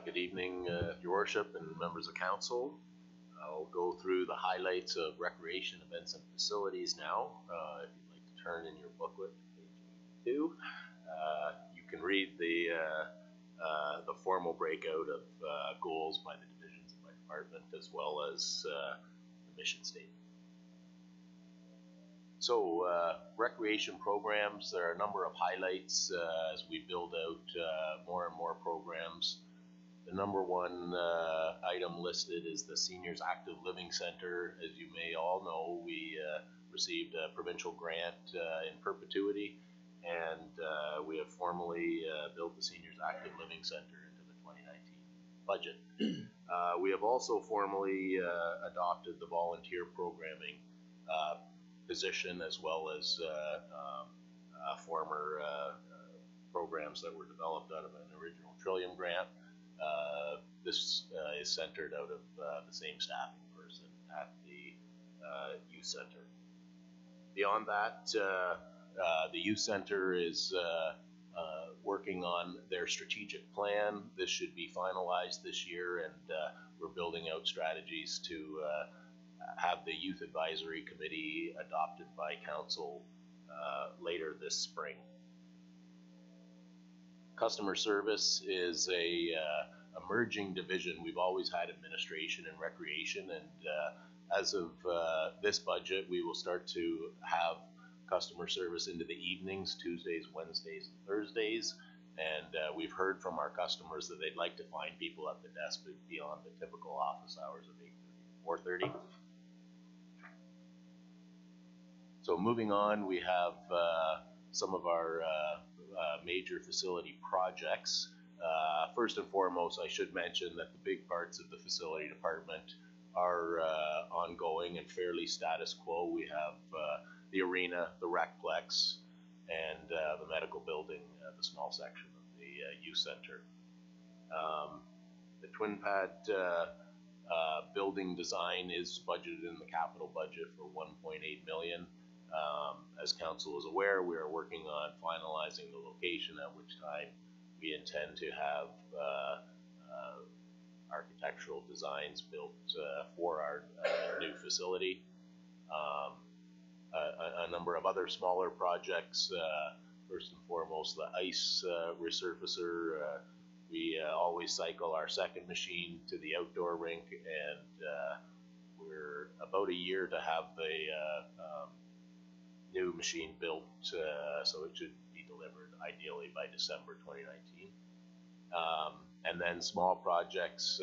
Good evening, Your Worship and members of council. I'll go through the highlights of recreation events and facilities now. If you'd like to turn in your booklet to page 82, you can read the formal breakout of goals by the divisions of my department, as well as the mission statement. So recreation programs, there are a number of highlights as we build out more and more programs. The number one item listed is the Seniors Active Living Center. As you may all know, we received a provincial grant in perpetuity, and we have formally built the Seniors Active Living Center into the 2019 budget. We have also formally adopted the volunteer programming position, as well as former programs that were developed out of an original Trillium grant. This is centered out of the same staffing person at the youth center. Beyond that, the youth center is working on their strategic plan. This should be finalized this year, and we're building out strategies to have the youth advisory committee adopted by council later this spring. Customer service is a emerging division. We've always had administration and recreation, and as of this budget, we will start to have customer service into the evenings, Tuesdays, Wednesdays, and Thursdays. And we've heard from our customers that they'd like to find people at the desk beyond the typical office hours of 8:30 to 4:30. So moving on, we have some of our major facility projects. First and foremost, I should mention that the big parts of the facility department are ongoing and fairly status quo. We have the arena, the recplex, and the medical building, the small section of the youth center. The twin pad building design is budgeted in the capital budget for $1.8 million. As council is aware, we are working on finalizing the location, at which time we intend to have architectural designs built for our new facility. A number of other smaller projects, first and foremost the ice resurfacer. We always cycle our second machine to the outdoor rink, and we're about a year to have the new machine built, so it should be delivered ideally by December 2019. And then small projects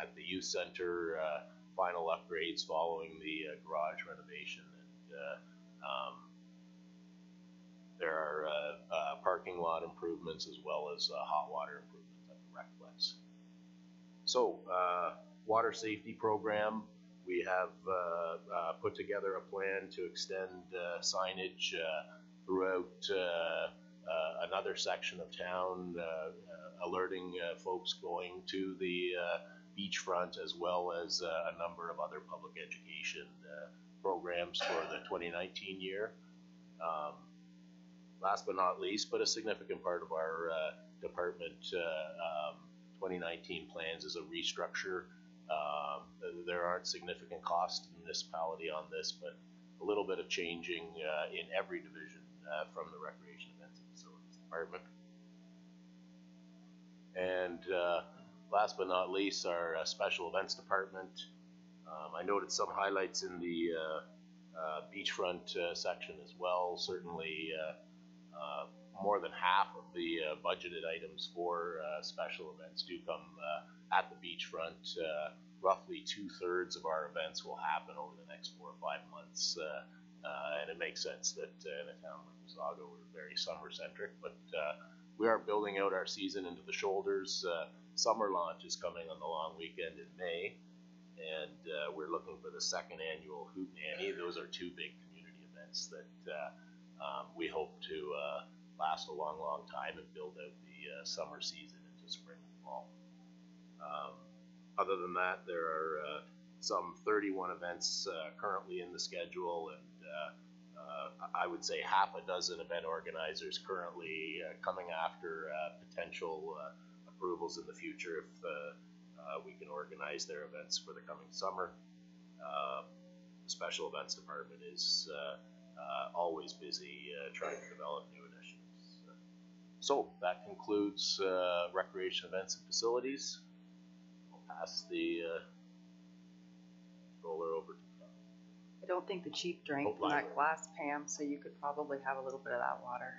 at the youth center, final upgrades following the garage renovation, and there are parking lot improvements as well as hot water improvements at the recplex. So, water safety program. We have put together a plan to extend signage throughout another section of town, alerting folks going to the beachfront, as well as a number of other public education programs for the 2019 year. Last but not least, but a significant part of our department 2019 plans is a restructure. There aren't significant costs to the municipality on this, but a little bit of changing in every division from the Recreation, Events and Facilities Department. And last but not least, our Special Events Department. I noted some highlights in the beachfront section as well. Certainly more than half of the budgeted items for special events do come at the beachfront. Roughly 2/3 of our events will happen over the next 4 or 5 months, and it makes sense that in a town like Mississauga, we're very summer-centric, but we are building out our season into the shoulders. Summer launch is coming on the long weekend in May, and we're looking for the second annual Hootenanny. Those are 2 big community events that we hope to last a long, long time and build out the summer season into spring and fall. Other than that, there are some 31 events currently in the schedule, and I would say half a dozen event organizers currently coming after potential approvals in the future if we can organize their events for the coming summer. The Special Events Department is always busy trying to develop new initiatives. So that concludes Recreation, Events and Facilities. Pass the roller over to Tom. I don't think the chief drank from that glass, Pam, so you could probably have a little bit of that water.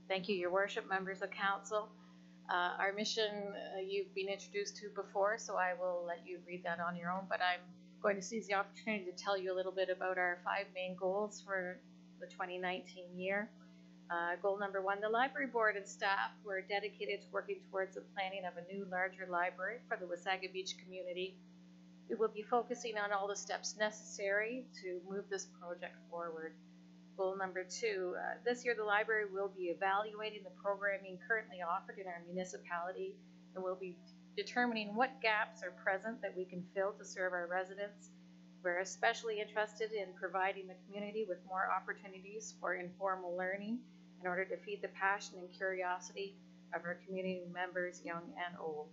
Thank you, Your Worship, members of council. Our mission you've been introduced to before, so I will let you read that on your own, but I'm going to seize the opportunity to tell you a little bit about our 5 main goals for the 2019 year. Goal number 1, the library board and staff were dedicated to working towards the planning of a new, larger library for the Wasaga Beach community. We will be focusing on all the steps necessary to move this project forward. Goal number 2, this year the library will be evaluating the programming currently offered in our municipality, and we'll be determining what gaps are present that we can fill to serve our residents. We're especially interested in providing the community with more opportunities for informal learning in order to feed the passion and curiosity of our community members, young and old.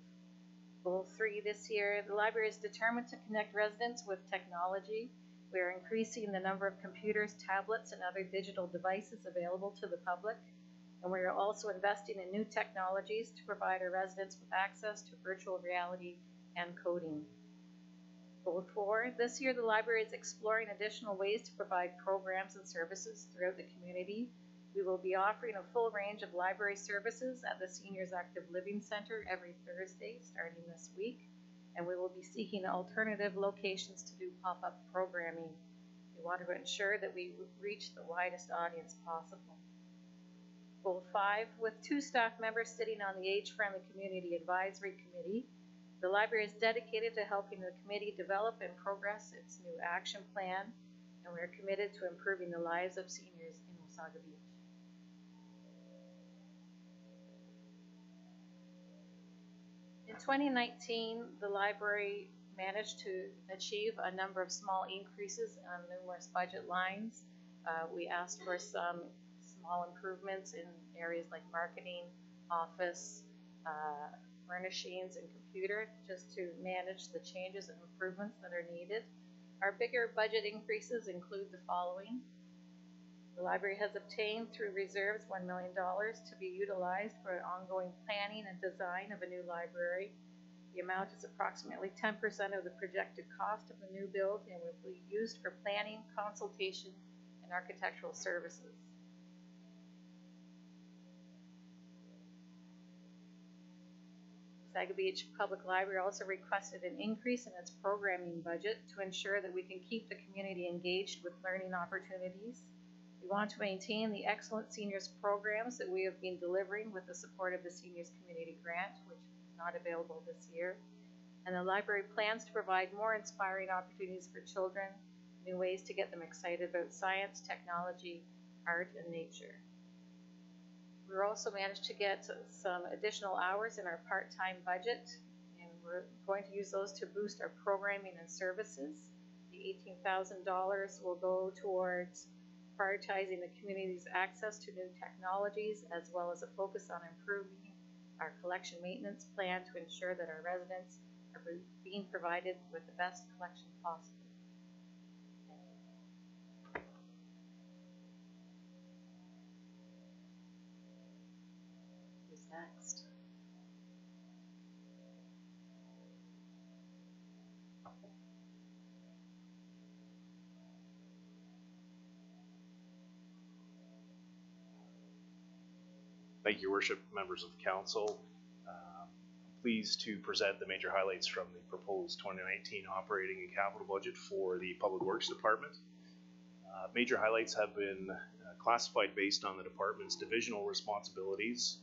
Goal 3 this year, the library is determined to connect residents with technology. We are increasing the number of computers, tablets, and other digital devices available to the public, and we are also investing in new technologies to provide our residents with access to virtual reality and coding. Goal 4, this year the library is exploring additional ways to provide programs and services throughout the community. We will be offering a full range of library services at the Seniors Active Living Center every Thursday starting this week, and we will be seeking alternative locations to do pop-up programming. We want to ensure that we reach the widest audience possible. Goal 5, with 2 staff members sitting on the Age-Friendly Community Advisory Committee, the library is dedicated to helping the committee develop and progress its new action plan, and we are committed to improving the lives of seniors in Wasaga Beach. In 2019, the library managed to achieve a number of small increases on numerous budget lines. We asked for some small improvements in areas like marketing, office, furnishings, and computer, just to manage the changes and improvements that are needed. Our bigger budget increases include the following. The library has obtained through reserves $1 million to be utilized for ongoing planning and design of a new library. The amount is approximately 10% of the projected cost of the new build and will be used for planning, consultation, and architectural services. Wasaga Beach Public Library also requested an increase in its programming budget to ensure that we can keep the community engaged with learning opportunities. We want to maintain the excellent seniors programs that we have been delivering with the support of the Seniors Community Grant, which is not available this year. And the library plans to provide more inspiring opportunities for children, new ways to get them excited about science, technology, art, and nature. We also managed to get some additional hours in our part-time budget, and we're going to use those to boost our programming and services. The $18,000 will go towards prioritizing the community's access to new technologies, as well as a focus on improving our collection maintenance plan to ensure that our residents are being provided with the best collection possible. Who's next? Thank you, Your Worship, members of council. I'm pleased to present the major highlights from the proposed 2019 operating and capital budget for the Public Works Department. Major highlights have been classified based on the department's divisional responsibilities,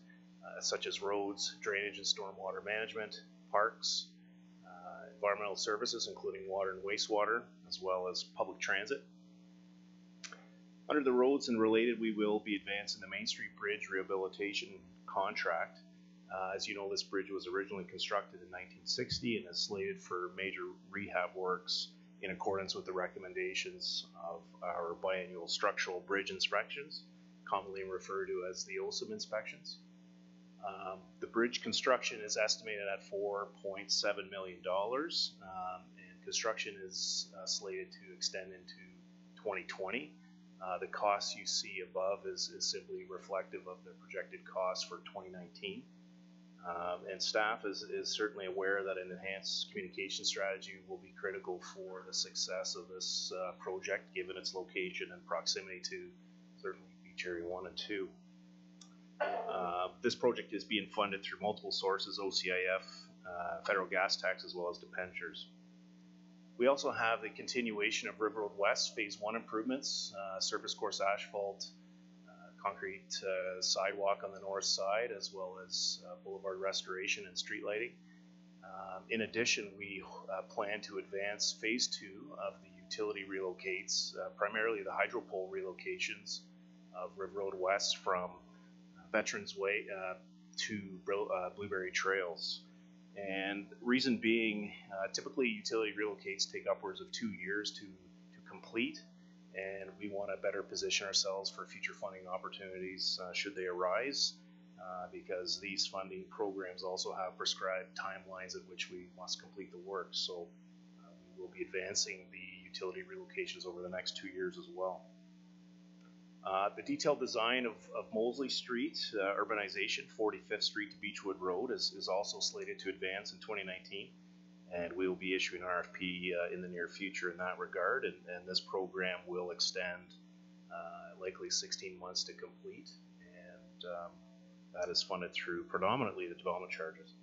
such as roads, drainage and stormwater management, parks, environmental services, including water and wastewater, as well as public transit. Under the roads and related, we will be advancing the Main Street Bridge rehabilitation contract. As you know, this bridge was originally constructed in 1960 and is slated for major rehab works in accordance with the recommendations of our biannual structural bridge inspections, commonly referred to as the OSIM inspections. The bridge construction is estimated at $4.7 million, and construction is slated to extend into 2020. The costs you see above is simply reflective of the projected costs for 2019. And staff is certainly aware that an enhanced communication strategy will be critical for the success of this project, given its location and proximity to certainly Beach Area 1 and 2. This project is being funded through multiple sources, OCIF, federal gas tax, as well as debentures. We also have the continuation of River Road West Phase 1 improvements, surface course asphalt, concrete sidewalk on the north side, as well as boulevard restoration and street lighting. In addition, we plan to advance Phase 2 of the utility relocates, primarily the hydro pole relocations of River Road West from Veterans Way to Blueberry Trails. And reason being, typically utility relocates take upwards of 2 years to complete, and we want to better position ourselves for future funding opportunities should they arise, because these funding programs also have prescribed timelines at which we must complete the work. So we will be advancing the utility relocations over the next 2 years as well. The detailed design of Mosley Street, urbanization, 45th Street to Beechwood Road, is also slated to advance in 2019. and we will be issuing an RFP in the near future in that regard, and this program will extend likely 16 months to complete, and that is funded through predominantly the development charges.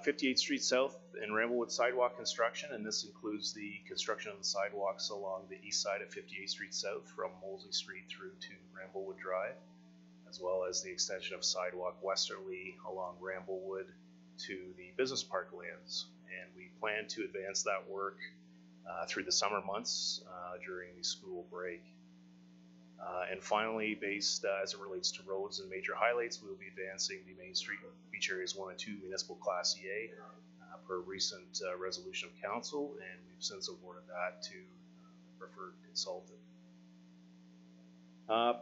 58th Street South and Ramblewood sidewalk construction, and this includes the construction of the sidewalks along the east side of 58th Street South from Moseley Street through to Ramblewood Drive, as well as the extension of sidewalk westerly along Ramblewood to the business park lands. And we plan to advance that work through the summer months during the school break. And finally, based as it relates to roads and major highlights, we will be advancing the Main Street Beach Areas 1 and 2 Municipal Class EA per recent resolution of council, and we've since awarded that to the preferred consultant.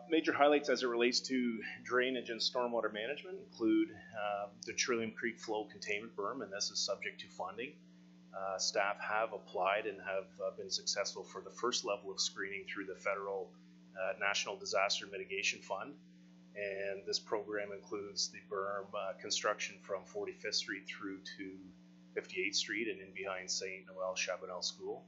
Major highlights as it relates to drainage and stormwater management include the Trillium Creek Flow Containment Berm, and this is subject to funding. Staff have applied and have been successful for the first level of screening through the federal National Disaster Mitigation Fund, and this program includes the berm construction from 45th Street through to 58th Street and in behind St. Noel Chabanel School.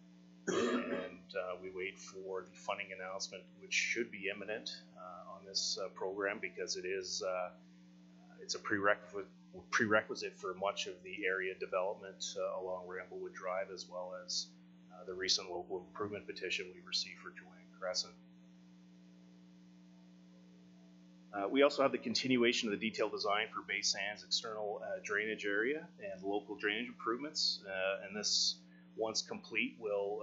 And we wait for the funding announcement, which should be imminent on this program, because it is it's a prerequisite for much of the area development along Ramblewood Drive, as well as the recent local improvement petition we received for Joanne Crescent. We also have the continuation of the detailed design for Bay Sands external drainage area and local drainage improvements, and this, once complete, will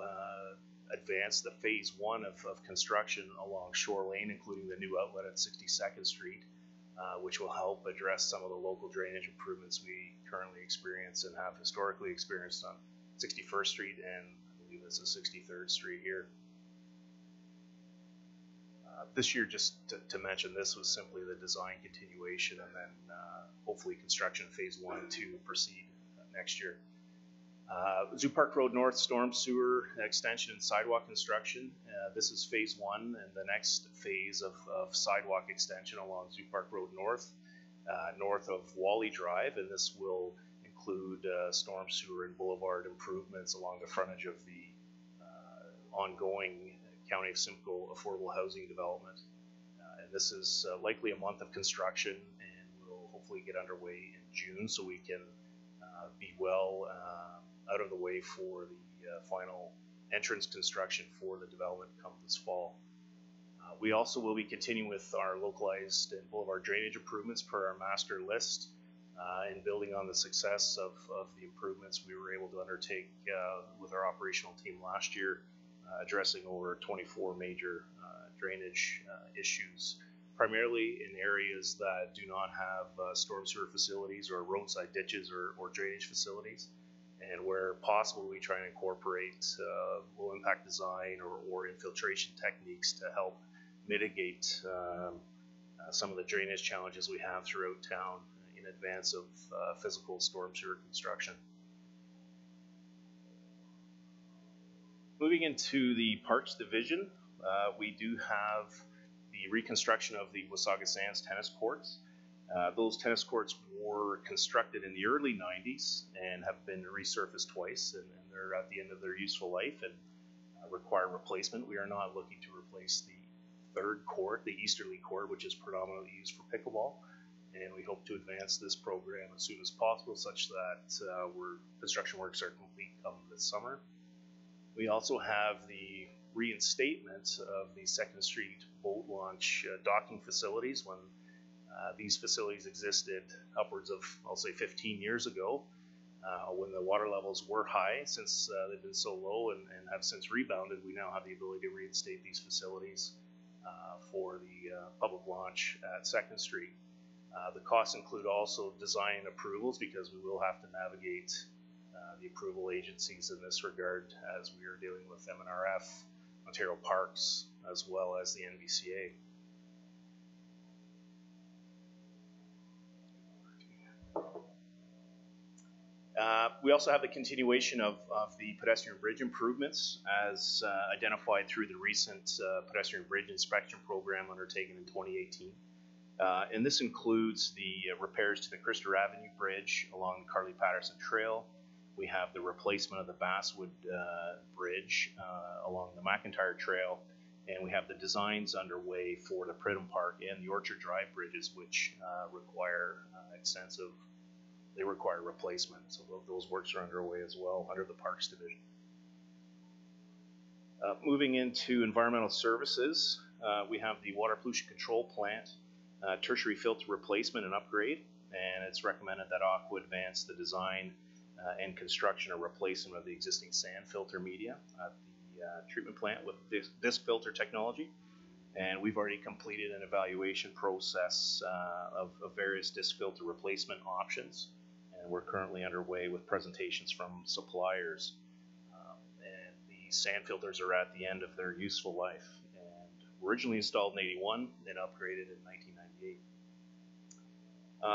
advance the phase 1 of construction along Shore Lane, including the new outlet at 62nd Street, which will help address some of the local drainage improvements we currently experience and have historically experienced on 61st Street, and I believe this is 63rd Street here. This year, just to mention, this was simply the design continuation, and then hopefully construction phase 1 and 2 proceed next year. Zoo Park Road North storm sewer extension and sidewalk construction. This is phase 1, and the next phase of sidewalk extension along Zoo Park Road North, north of Wally Drive, and this will include storm sewer and boulevard improvements along the frontage of the ongoing County of Simcoe affordable housing development. And this is likely a month of construction, and will hopefully get underway in June, so we can be well out of the way for the final entrance construction for the development come this fall. We also will be continuing with our localized and boulevard drainage improvements per our master list, and building on the success of the improvements we were able to undertake with our operational team last year, addressing over 24 major drainage issues, primarily in areas that do not have storm sewer facilities or roadside ditches or drainage facilities, and where possible we try and incorporate low impact design or infiltration techniques to help mitigate some of the drainage challenges we have throughout town in advance of physical storm sewer construction. Moving into the Parks Division, we do have the reconstruction of the Wasaga Sands tennis courts. Those tennis courts were constructed in the early 90s and have been resurfaced twice, and they're at the end of their useful life and require replacement. We are not looking to replace the third court, the easterly court, which is predominantly used for pickleball, and we hope to advance this program as soon as possible, such that construction works are complete come this summer. We also have the reinstatement of the 2nd Street boat launch docking facilities when these facilities existed upwards of, I'll say, 15 years ago, when the water levels were high. Since they've been so low and have since rebounded, we now have the ability to reinstate these facilities for the public launch at 2nd Street. The costs include also design and approvals, because we will have to navigate the approval agencies in this regard, as we are dealing with MNRF, Ontario Parks, as well as the NVCA. We also have the continuation of the pedestrian bridge improvements as identified through the recent pedestrian bridge inspection program undertaken in 2018. And this includes the repairs to the Krister Avenue Bridge along the Carly Patterson Trail, We have the replacement of the Basswood Bridge along the McIntyre Trail, and we have the designs underway for the Pridham Park and the Orchard Drive bridges, which require they require replacement. So those works are underway as well under the Parks Division. Moving into environmental services, we have the Water Pollution Control Plant tertiary filter replacement and upgrade, and it's recommended that Aqua advance the design and construction or replacement of the existing sand filter media at the treatment plant with disc filter technology. And we've already completed an evaluation process of various disc filter replacement options, and we're currently underway with presentations from suppliers. And the sand filters are at the end of their useful life, and originally installed in '81 and upgraded in 1998.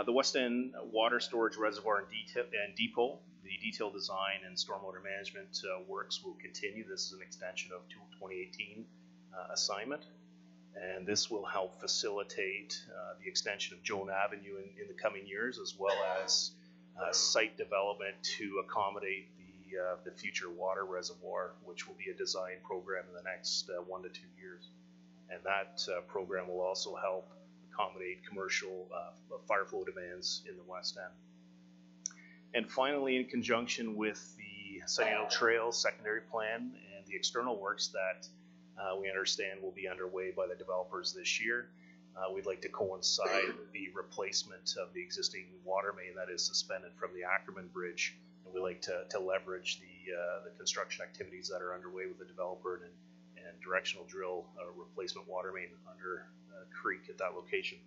The West End Water Storage Reservoir and Depot, the detailed design and stormwater management works will continue. This is an extension of 2018 assignment, and this will help facilitate the extension of Joan Avenue in the coming years, as well as site development to accommodate the future water reservoir, which will be a design program in the next 1 to 2 years. And that program will also help accommodate commercial fire flow demands in the West End. And finally, in conjunction with the Centennial Trail secondary plan and the external works that we understand will be underway by the developers this year, we'd like to coincide the replacement of the existing water main that is suspended from the Ackerman Bridge, and we like to leverage the construction activities that are underway with the developer and directional drill replacement water main under the creek at that location.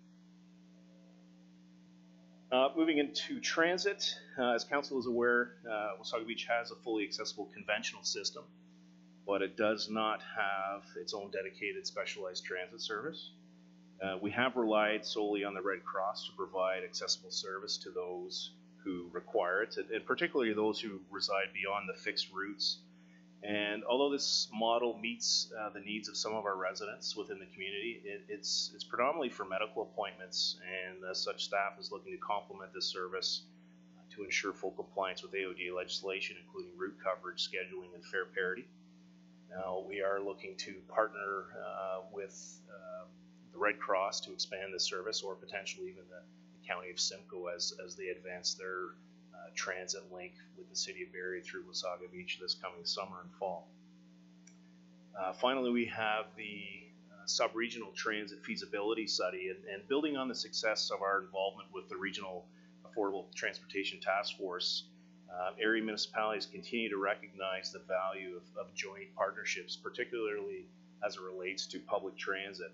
Moving into transit, as council is aware, Wasaga Beach has a fully accessible conventional system, but it does not have its own dedicated specialized transit service. We have relied solely on the Red Cross to provide accessible service to those who require it, and particularly those who reside beyond the fixed routes. And although this model meets the needs of some of our residents within the community, it's predominantly for medical appointments, and as such, staff is looking to complement this service to ensure full compliance with AOD legislation, including route coverage, scheduling, and fare parity. Now, we are looking to partner with the Red Cross to expand this service, or potentially even the County of Simcoe as they advance their transit link with the City of Barrie through Wasaga Beach this coming summer and fall. Finally, we have the sub-regional transit feasibility study, and building on the success of our involvement with the Regional Affordable Transportation Task Force, area municipalities continue to recognize the value of joint partnerships, particularly as it relates to public transit.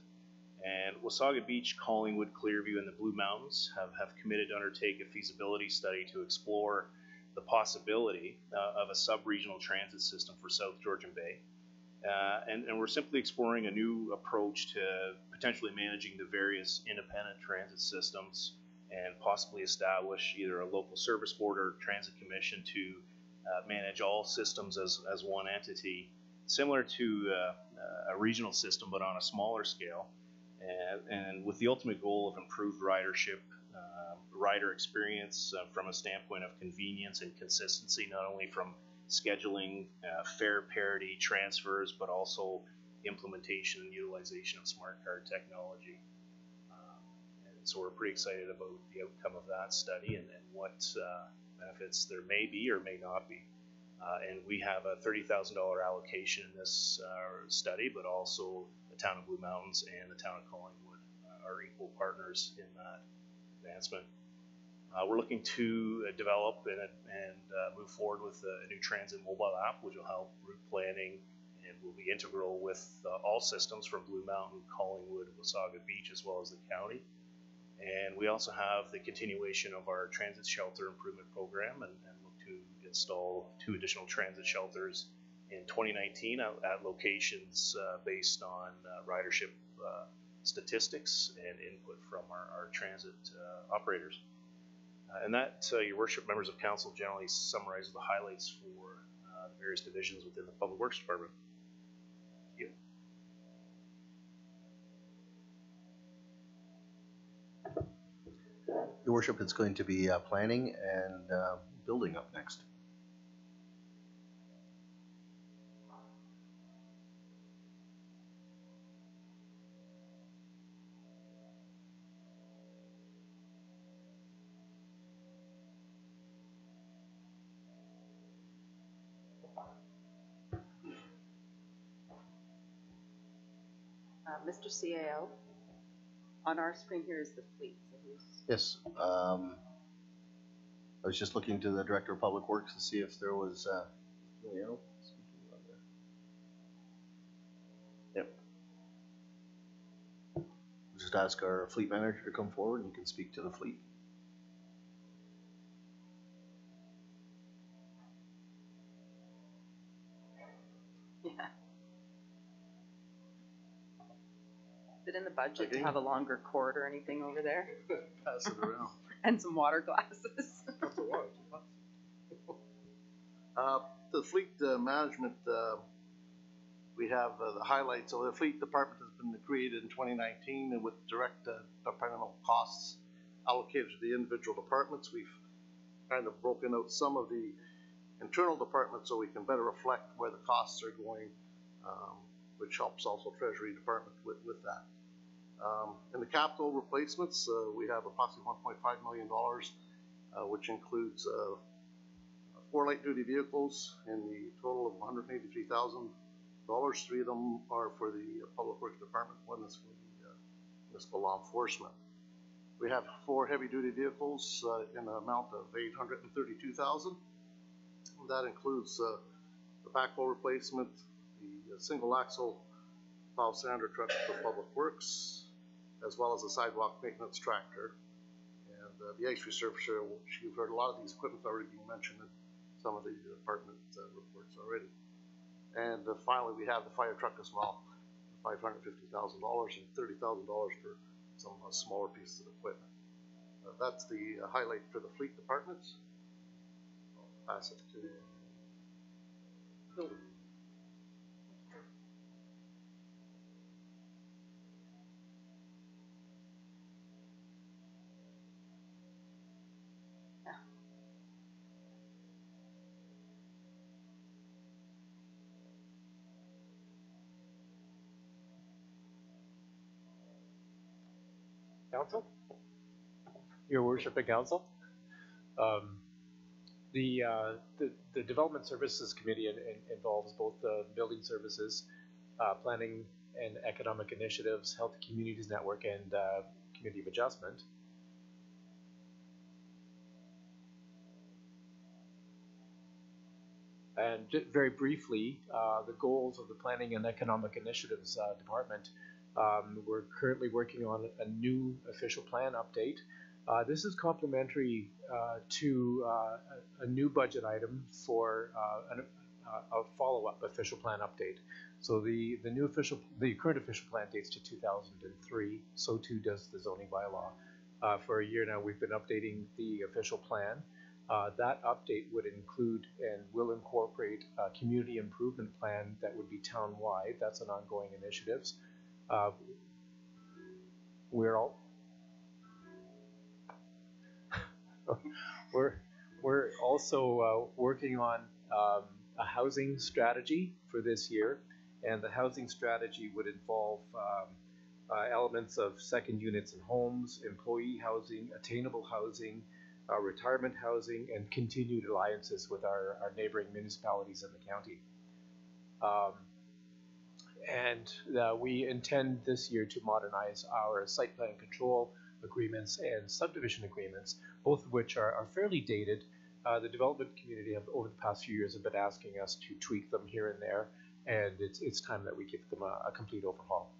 And Wasaga Beach, Collingwood, Clearview, and the Blue Mountains have committed to undertake a feasibility study to explore the possibility of a sub-regional transit system for South Georgian Bay. And we're simply exploring a new approach to potentially managing the various independent transit systems, and possibly establish either a local service board or transit commission to manage all systems as one entity, similar to a regional system but on a smaller scale. And with the ultimate goal of improved ridership, rider experience from a standpoint of convenience and consistency, not only from scheduling, fare parity, transfers, but also implementation and utilization of smart card technology. And so we're pretty excited about the outcome of that study and what benefits there may be or may not be. And we have a $30,000 allocation in this study, but also the town of Blue Mountains and the town of Collingwood are equal partners in that advancement. We're looking to develop and move forward with a new transit mobile app, which will help route planning and will be integral with all systems from Blue Mountain, Collingwood, Wasaga Beach, as well as the county. And we also have the continuation of our transit shelter improvement program, and look to install 2 additional transit shelters in 2019 at locations based on ridership statistics and input from our transit operators. And that, Your Worship, members of council, generally summarizes the highlights for the various divisions within the Public Works Department. Thank you. Your Worship, it's going to be planning and building up next. Mr. CAO, on our screen here is the fleet. So who's Yes. I was just looking to the Director of Public Works to see if there was, Leo speaking on there. Yep. Just ask our fleet manager to come forward and you can speak to the fleet. Yeah. Is it in the budget to Okay. have a longer cord or anything over there? Pass it around. And some water glasses. That's a lot. The fleet management, we have the highlights. So the fleet department has been created in 2019 and with direct departmental costs allocated to the individual departments. We've kind of broken out some of the internal departments so we can better reflect where the costs are going, which helps also Treasury Department with that. In the capital replacements, we have approximately $1.5 million, which includes 4 light duty vehicles in the total of $183,000. 3 of them are for the Public Works Department, 1 is for the municipal law enforcement. We have 4 heavy duty vehicles in an amount of $832,000. That includes the backhoe replacement, the single axle plow sander truck for Public Works, as well as a sidewalk maintenance tractor. And the ice resurfacer, which you've heard a lot of these equipment already being mentioned in some of the department reports already. And finally, we have the fire truck as well, $550,000 and $30,000 for some smaller pieces of equipment. That's the highlight for the fleet departments. I'll pass it to Bill. Council, Your Worship and Council. The Development Services Committee involves both the Building Services, Planning and Economic Initiatives, Health and Communities Network, and Community of Adjustment. And very briefly, the goals of the Planning and Economic Initiatives Department. We're currently working on a new official plan update. This is complementary to a new budget item for a follow-up official plan update. So the current official plan dates to 2003. So too does the zoning bylaw. For a year now, we've been updating the official plan. That update would include and will incorporate a community improvement plan that would be town-wide. That's an ongoing initiative. We're also working on a housing strategy for this year, and the housing strategy would involve elements of second units and homes, employee housing, attainable housing, retirement housing, and continued alliances with our neighboring municipalities in the county. And we intend this year to modernize our site plan control agreements and subdivision agreements, both of which are fairly dated. The development community over the past few years have been asking us to tweak them here and there, and it's time that we give them a complete overhaul.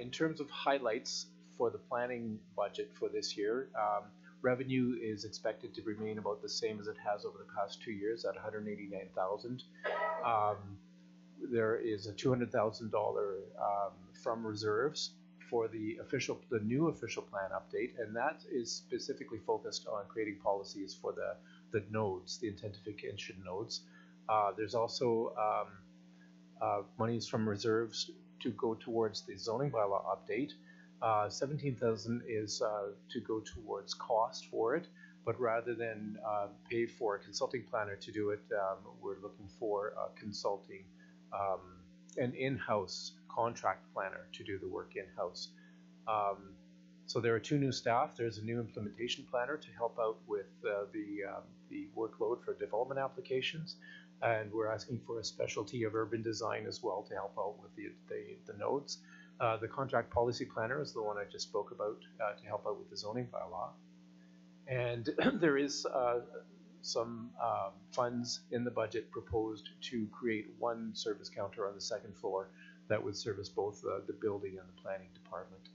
In terms of highlights for the planning budget for this year, revenue is expected to remain about the same as it has over the past 2 years at $189,000. There is a $200,000 from reserves for the new official plan update, and that is specifically focused on creating policies for the nodes, the intensification nodes. There's also monies from reserves to go towards the zoning bylaw update. $17,000 is to go towards cost for it, but rather than pay for a consulting planner to do it, we're looking for consulting an in-house contract planner to do the work in-house. So there are 2 new staff. There's a new implementation planner to help out with the workload for development applications, and we're asking for a specialty of urban design as well to help out with the nodes. The contract policy planner is the one I just spoke about to help out with the zoning bylaw. And there is some funds in the budget proposed to create 1 service counter on the 2nd floor that would service both the building and the planning department.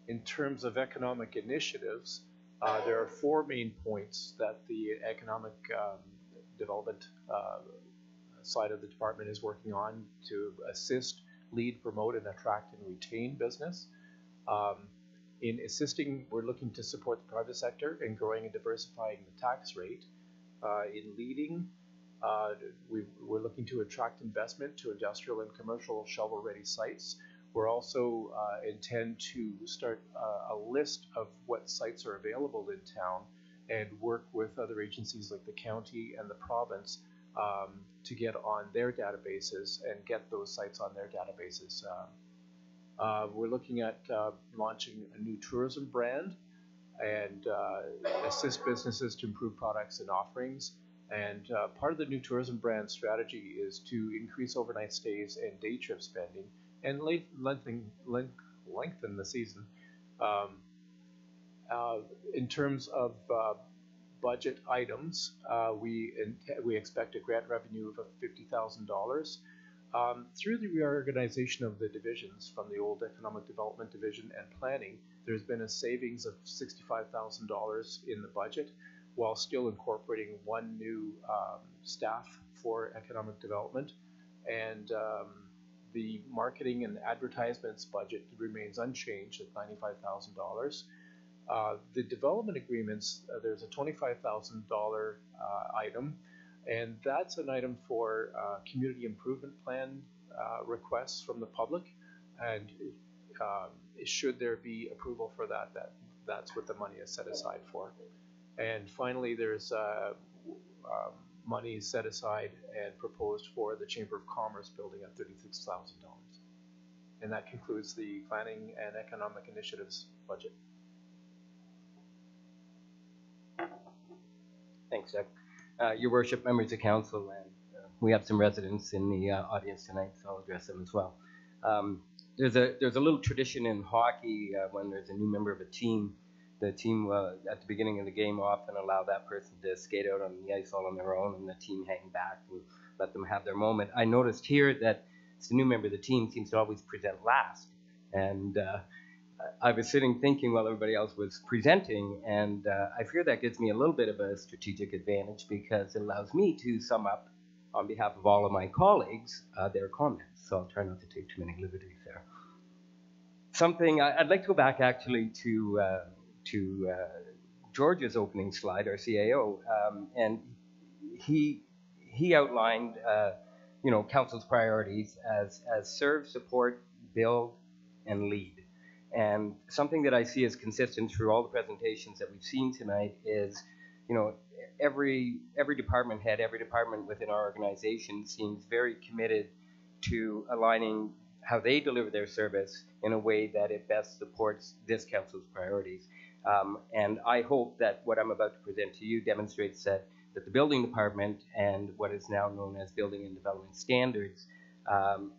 In terms of economic initiatives, there are 4 main points that the economic development side of the department is working on to assist, lead, promote, and attract and retain business. In assisting, we're looking to support the private sector in growing and diversifying the tax rate. In leading, we're looking to attract investment to industrial and commercial shovel-ready sites. We're also intend to start a list of what sites are available in town and work with other agencies like the county and the province to get on their databases and get those sites on their databases. We're looking at launching a new tourism brand and assist businesses to improve products and offerings. And part of the new tourism brand strategy is to increase overnight stays and day trip spending and lengthen the season. In terms of budget items, we expect a grant revenue of $50,000. Through the reorganization of the divisions from the old Economic Development Division and Planning, there's been a savings of $65,000 in the budget, while still incorporating 1 new staff for economic development. And the marketing and advertisements budget remains unchanged at $95,000. The development agreements, there's a $25,000 item, and that's an item for community improvement plan requests from the public. And should there be approval for that, that's what the money is set aside for. And finally, there's money set aside and proposed for the Chamber of Commerce building at $36,000. And that concludes the Planning and Economic Initiatives budget. Thanks, Doug. Your Worship, members of council, and we have some residents in the audience tonight, so I'll address them as well. There's a little tradition in hockey when there's a new member of a team. The team at the beginning of the game often allow that person to skate out on the ice all on their own, and the team hang back and let them have their moment. I noticed here that the new member of the team seems to always present last, and I was sitting thinking while everybody else was presenting, and I fear that gives me a little bit of a strategic advantage because it allows me to sum up on behalf of all of my colleagues their comments. So I'll try not to take too many liberties there. Something I'd like to go back actually to George's opening slide, our CAO, and he outlined council's priorities as serve, support, build, and lead. And something that I see as consistent through all the presentations that we've seen tonight is, every department head, every department within our organization seems very committed to aligning how they deliver their service in a way that it best supports this council's priorities. And I hope that what I'm about to present to you demonstrates that the building department and what is now known as building and development standards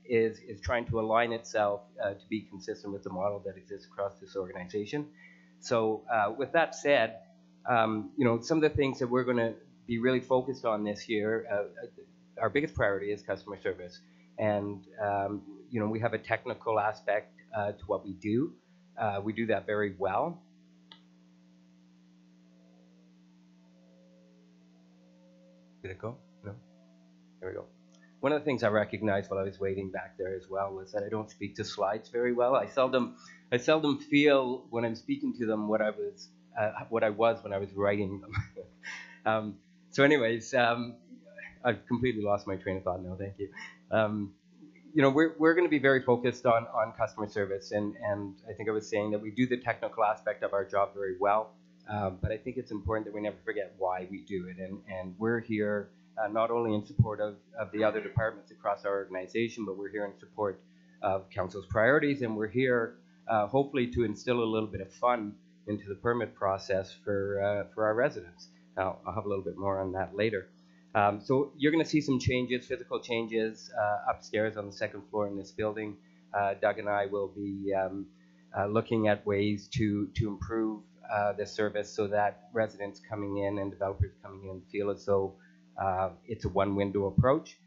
is trying to align itself to be consistent with the model that exists across this organization. So with that said, some of the things that we're going to be really focused on this year, our biggest priority is customer service. And, we have a technical aspect to what we do. We do that very well. Did it go? No? There we go. One of the things I recognized while I was waiting back there as well was that I don't speak to slides very well. I seldom feel when I'm speaking to them what I was when I was writing them. So anyways, I've completely lost my train of thought now. Thank you. We're going to be very focused on customer service, and I think I was saying that we do the technical aspect of our job very well, but I think it's important that we never forget why we do it, and we're here not only in support of the other departments across our organization, but we're here in support of council's priorities, and we're here hopefully to instill a little bit of fun into the permit process for our residents. I'll have a little bit more on that later. So you're going to see some changes, physical changes upstairs on the second floor in this building. Doug and I will be looking at ways to improve the service so that residents coming in and developers coming in feel as though it's a one-window approach.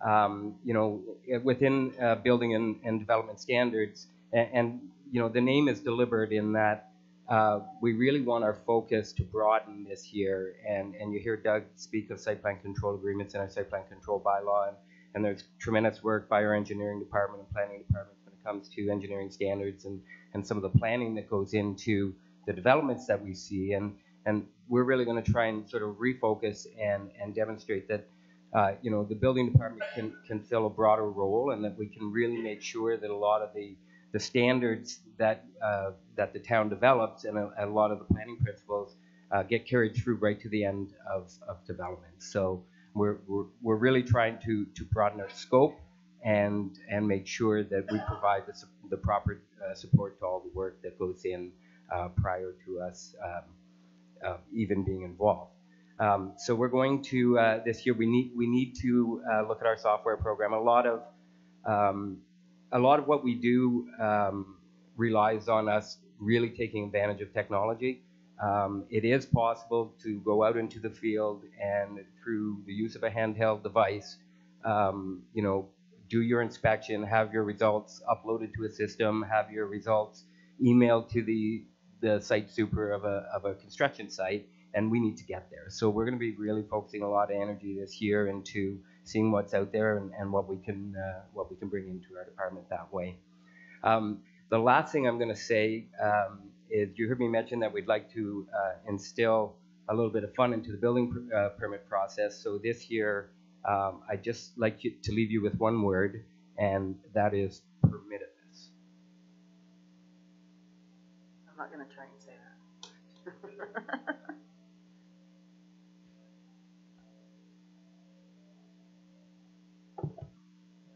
You know, within building and development standards, and you know, the name is deliberate in that we really want our focus to broaden this year, and you hear Doug speak of site plan control agreements and our site plan control bylaw, and there's tremendous work by our engineering department and planning department when it comes to engineering standards and some of the planning that goes into the developments that we see, and we're really going to try and sort of refocus and demonstrate that you know, the building department can fill a broader role, and that we can really make sure that a lot of the standards that the town develops and a lot of the planning principles get carried through right to the end of development. So we're really trying to broaden our scope and make sure that we provide the proper support to all the work that goes in prior to us even being involved. So we're going to this year we need to look at our software program. A lot of what we do relies on us really taking advantage of technology. It is possible to go out into the field and through the use of a handheld device, you know, do your inspection, have your results uploaded to a system, have your results emailed to the site super of a construction site, and we need to get there. So we're going to be really focusing a lot of energy this year into seeing what's out there and what we can bring into our department that way. The last thing I'm going to say is you heard me mention that we'd like to instill a little bit of fun into the building permit process. So this year, I'd just like to leave you with one word, and that is permittedness. I'm not going to try and say that.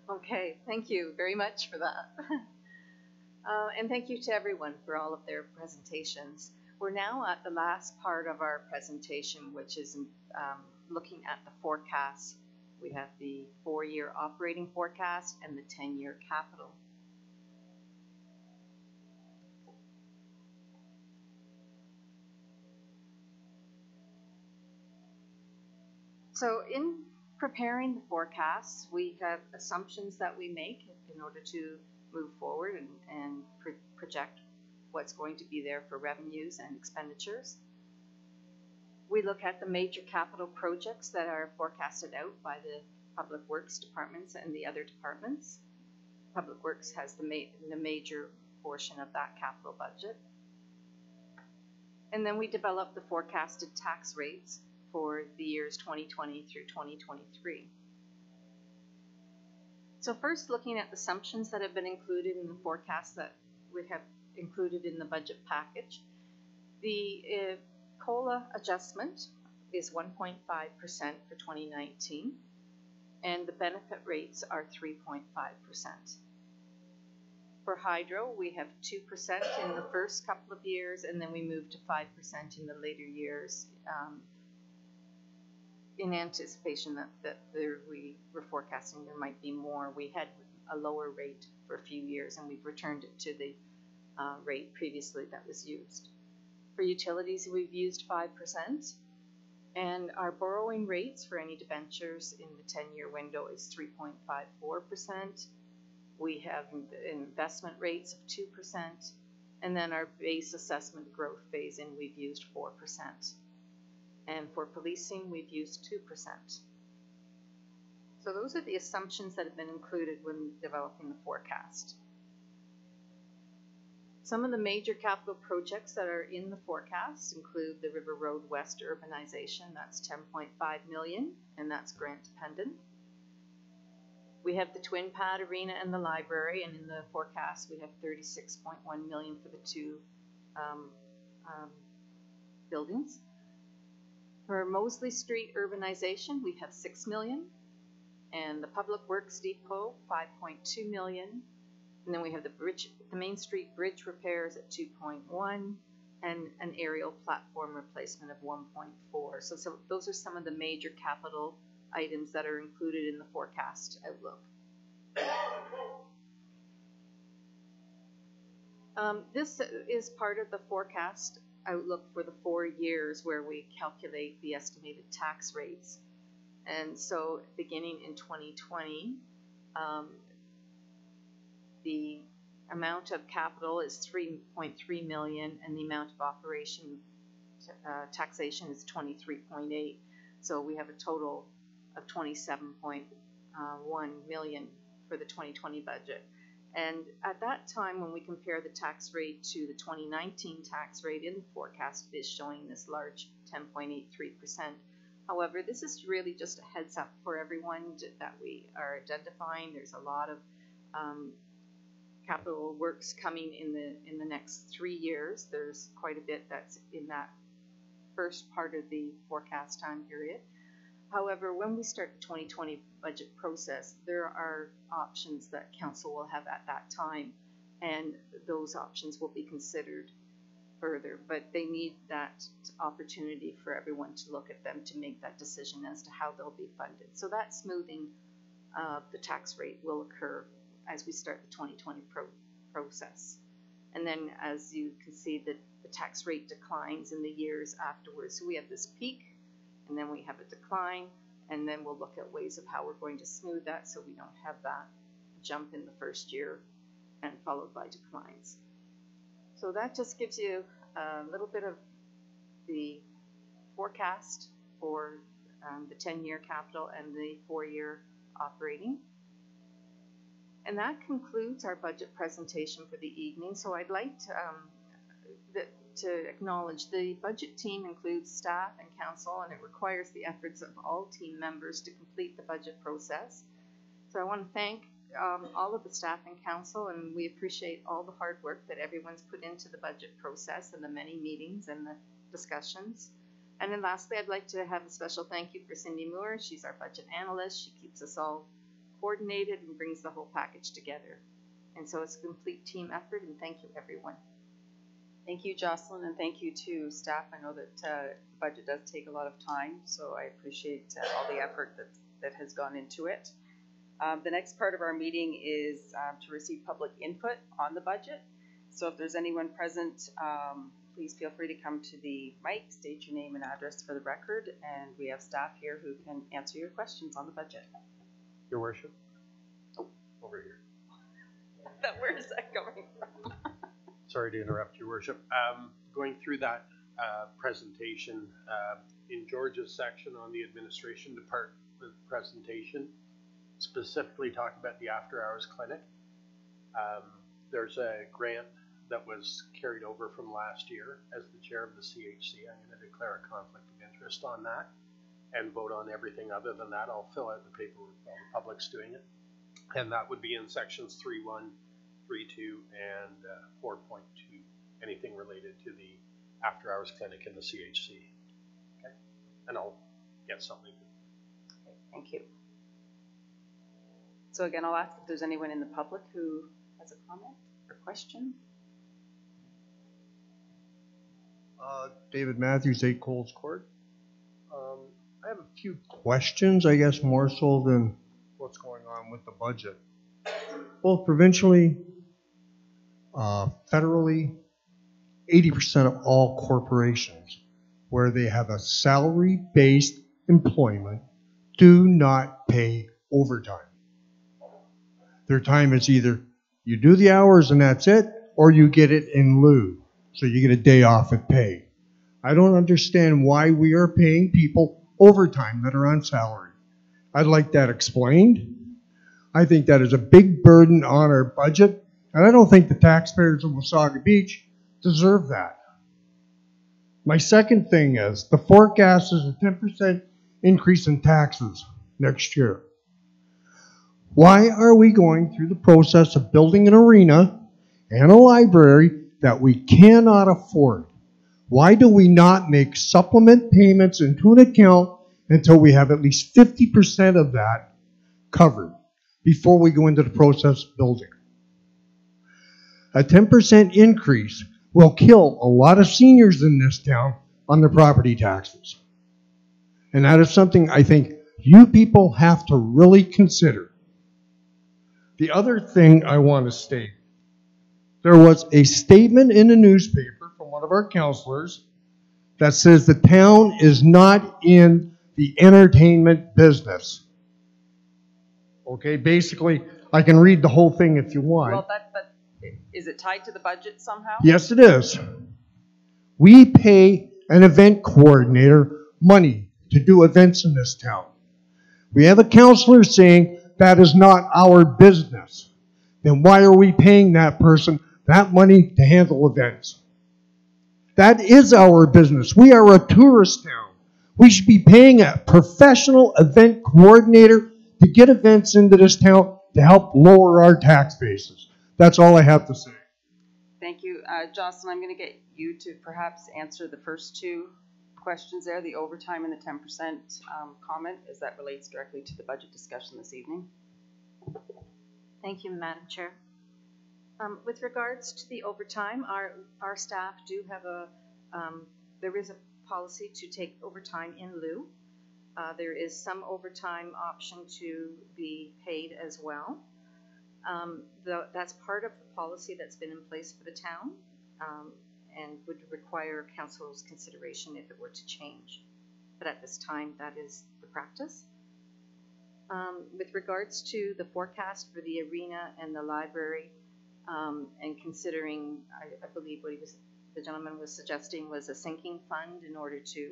Okay, thank you very much for that. And thank you to everyone for all of their presentations. We're now at the last part of our presentation, which is looking at the forecast. We have the 4-year operating forecast and the 10-year capital. So in preparing the forecasts, we have assumptions that we make in order to move forward and project what's going to be there for revenues and expenditures. We look at the major capital projects that are forecasted out by the Public Works departments and the other departments. Public Works has the major portion of that capital budget. And then we develop the forecasted tax rates for the years 2020 through 2023. So first, looking at the assumptions that have been included in the forecast that we have included in the budget package. The COLA adjustment is 1.5% for 2019, and the benefit rates are 3.5%. For hydro, we have 2% in the first couple of years, and then we move to 5% in the later years, in anticipation that we were forecasting there might be more. We had a lower rate for a few years, and we've returned it to the rate previously that was used. For utilities, we've used 5%, and our borrowing rates for any debentures in the 10-year window is 3.54%. We have investment rates of 2%, and then our base assessment growth phase-in, we've used 4%. And for policing, we've used 2%. So those are the assumptions that have been included when developing the forecast. Some of the major capital projects that are in the forecast include the River Road West urbanization, that's $10.5 million, and that's grant dependent. We have the Twin Pad Arena and the library, and in the forecast we have $36.1 million for the two buildings. For Mosley Street urbanization, we have $6 million, and the Public Works Depot, $5.2 million, And then we have the Main Street Bridge repairs at 2.1, and an aerial platform replacement of 1.4. So those are some of the major capital items that are included in the forecast outlook. This is part of the forecast outlook for the 4 years where we calculate the estimated tax rates. And so beginning in 2020, the amount of capital is 3.3 million, and the amount of operation taxation is 23.8. So we have a total of 27.1 million for the 2020 budget. And at that time, when we compare the tax rate to the 2019 tax rate in the forecast, it is showing this large 10.83%. However, this is really just a heads up for everyone that we are identifying. There's a lot of capital works coming in the next 3 years. There's quite a bit that's in that first part of the forecast time period. However, when we start the 2020 budget process, there are options that council will have at that time, and those options will be considered further, but they need that opportunity for everyone to look at them to make that decision as to how they'll be funded. So that smoothing of the tax rate will occur as we start the 2020 process. And then, as you can see, the tax rate declines in the years afterwards. So we have this peak, and then we have a decline, and then we'll look at ways of how we're going to smooth that so we don't have that jump in the first year and followed by declines. So that just gives you a little bit of the forecast for the 10-year capital and the 4-year operating. And that concludes our budget presentation for the evening. So I'd like to acknowledge the budget team includes staff and council, and it requires the efforts of all team members to complete the budget process. So I want to thank all of the staff and council, and we appreciate all the hard work that everyone's put into the budget process and the many meetings and the discussions. And then lastly, I'd like to have a special thank you for Cindy Moore. She's our budget analyst. She keeps us all coordinated and brings the whole package together. And so it's a complete team effort, and thank you, everyone. Thank you, Jocelyn, and thank you to staff. I know that the budget does take a lot of time, so I appreciate all the effort that has gone into it. The next part of our meeting is to receive public input on the budget. So if there's anyone present, please feel free to come to the mic, state your name and address for the record, and we have staff here who can answer your questions on the budget. Your Worship? Oh. Over here. Where is that coming from? Sorry to interrupt, Your Worship. Going through that presentation, in George's section on the administration department presentation, specifically talking about the after-hours clinic, there's a grant that was carried over from last year. As the chair of the CHC, I'm going to declare a conflict of interest on that and vote on everything other than that. I'll fill out the paperwork while the public's doing it. And that would be in sections 3.1, 3.2, and 4.2, anything related to the after-hours clinic in the CHC. Okay, and I'll get something. Okay, thank you. So again, I'll ask if there's anyone in the public who has a comment or question. David Matthews, 8 Coles Court. I have a few questions, I guess, more so than what's going on with the budget. Both provincially, federally, 80% of all corporations where they have a salary-based employment do not pay overtime. Their time is either you do the hours and that's it, or you get it in lieu. So you get a day off at pay. I don't understand why we are paying people overtime that are on salary. I'd like that explained. I think that is a big burden on our budget, and I don't think the taxpayers of Wasaga Beach deserve that. My second thing is, the forecast is a 10% increase in taxes next year. Why are we going through the process of building an arena and a library that we cannot afford? Why do we not make supplement payments into an account until we have at least 50% of that covered before we go into the process of building? A 10% increase will kill a lot of seniors in this town on their property taxes. And that is something I think you people have to really consider. The other thing I want to state, there was a statement in the newspaper from one of our councilors that says the town is not in the entertainment business. Okay, basically, I can read the whole thing if you want. Well, but is it tied to the budget somehow? Yes, it is. We pay an event coordinator money to do events in this town. We have a councilor saying that is not our business. Then why are we paying that person that money to handle events? That is our business. We are a tourist town. We should be paying a professional event coordinator to get events into this town to help lower our tax bases. That's all I have to say. Thank you. Jocelyn, I'm going to get you to perhaps answer the first two questions there, the overtime and the 10% comment, as that relates directly to the budget discussion this evening. Thank you, Madam Chair. With regards to the overtime, our staff do have there is a policy to take overtime in lieu. There is some overtime option to be paid as well. That's part of the policy that's been in place for the town and would require council's consideration if it were to change. But at this time, that is the practice. With regards to the forecast for the arena and the library, and considering, I believe what the gentleman was suggesting was a sinking fund in order to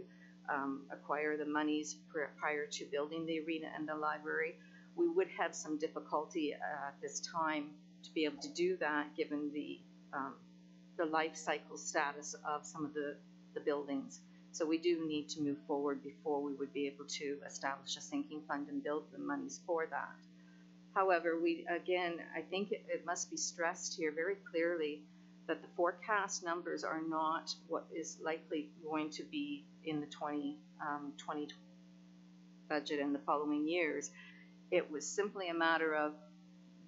acquire the monies prior to building the arena and the library, we would have some difficulty at this time to be able to do that, given the life cycle status of some of the buildings. So we do need to move forward before we would be able to establish a sinking fund and build the monies for that. However, I think it must be stressed here very clearly that the forecast numbers are not what is likely going to be in the 2020 budget and the following years. It was simply a matter of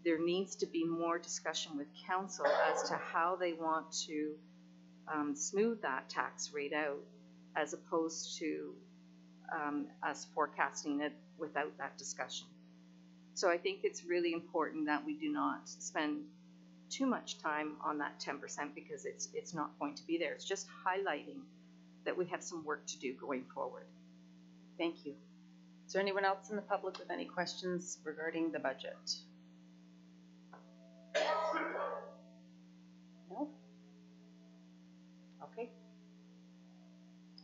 there needs to be more discussion with council as to how they want to smooth that tax rate out, as opposed to us forecasting it without that discussion. So I think it's really important that we do not spend too much time on that 10% because it's not going to be there. It's just highlighting that we have some work to do going forward. Thank you. Is there anyone else in the public with any questions regarding the budget? No? Okay.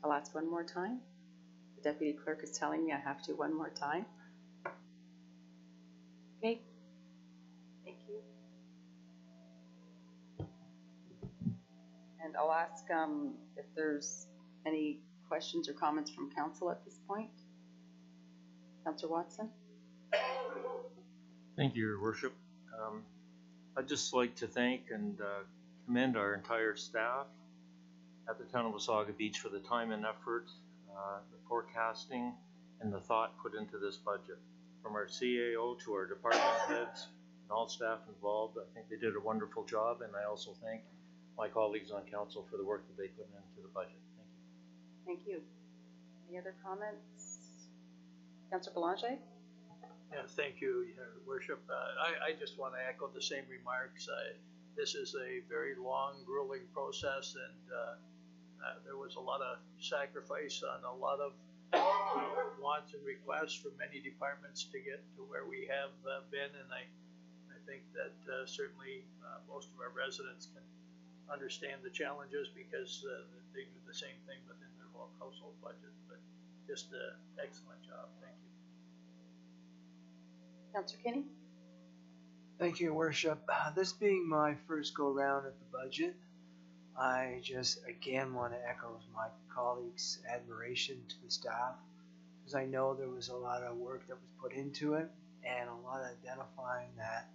I'll ask one more time. The deputy clerk is telling me I have to one more time. Okay. Thank you. And I'll ask if there's any questions or comments from council at this point. Councillor Watson. Thank you, Your Worship. I'd just like to thank and commend our entire staff at the Town of Wasaga Beach for the time and effort, the forecasting, and the thought put into this budget. From our CAO to our department heads and all staff involved, I think they did a wonderful job, and I also thank my colleagues on council for the work that they put into the budget. Thank you. Thank you. Any other comments? Councillor Belanger? Yeah, thank you, Your Worship. I just want to echo the same remarks. This is a very long, grueling process, and there was a lot of sacrifice on a lot of wants and requests from many departments to get to where we have been, and I think that certainly most of our residents can understand the challenges because they do the same thing within their household budget. But just an excellent job. Thank you. Councillor Kinney? Thank you, Your Worship. This being my first go round at the budget, I just again want to echo my colleagues' admiration to the staff, because I know there was a lot of work that was put into it and a lot of identifying that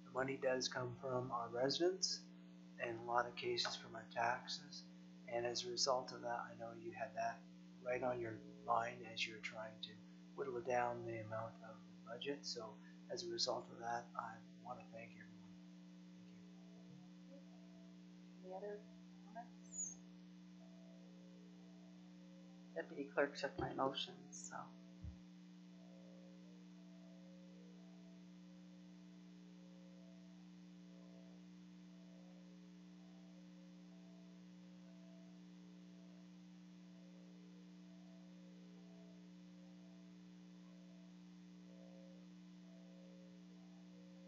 the money does come from our residents and a lot of cases from our taxes. And as a result of that, I know you had that right on your mind as you're trying to whittle down the amount of the budget. So as a result of that, I want to thank everyone. Thank you. Any other comments? Deputy Clerk took my motions, so.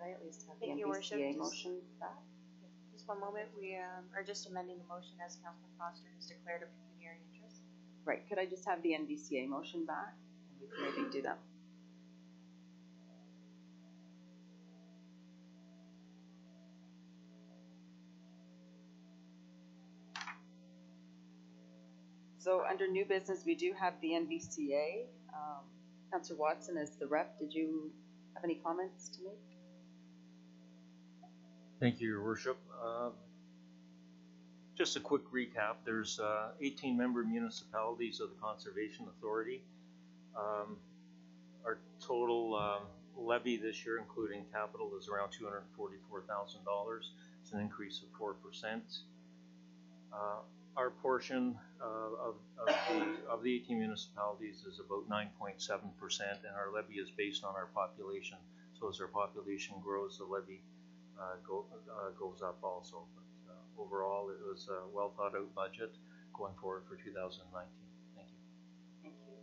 I at least have the Thank you, Worship. MVCA Just- motion back. Just one moment, we are just amending the motion as Councilor Foster has declared a pecuniary interest. Right, could I just have the NVCA motion back? And we can maybe do that. So under new business, we do have the NVCA. Councillor Watson as the rep, did you have any comments to make? Thank you, Your Worship. Just a quick recap. There's 18 member municipalities of the Conservation Authority. Our total levy this year, including capital, is around $244,000. It's an increase of 4%. Our portion of the 18 municipalities is about 9.7%, and our levy is based on our population. So as our population grows, the levy goes up also. But overall, it was a well thought out budget going forward for 2019. Thank you. Thank you.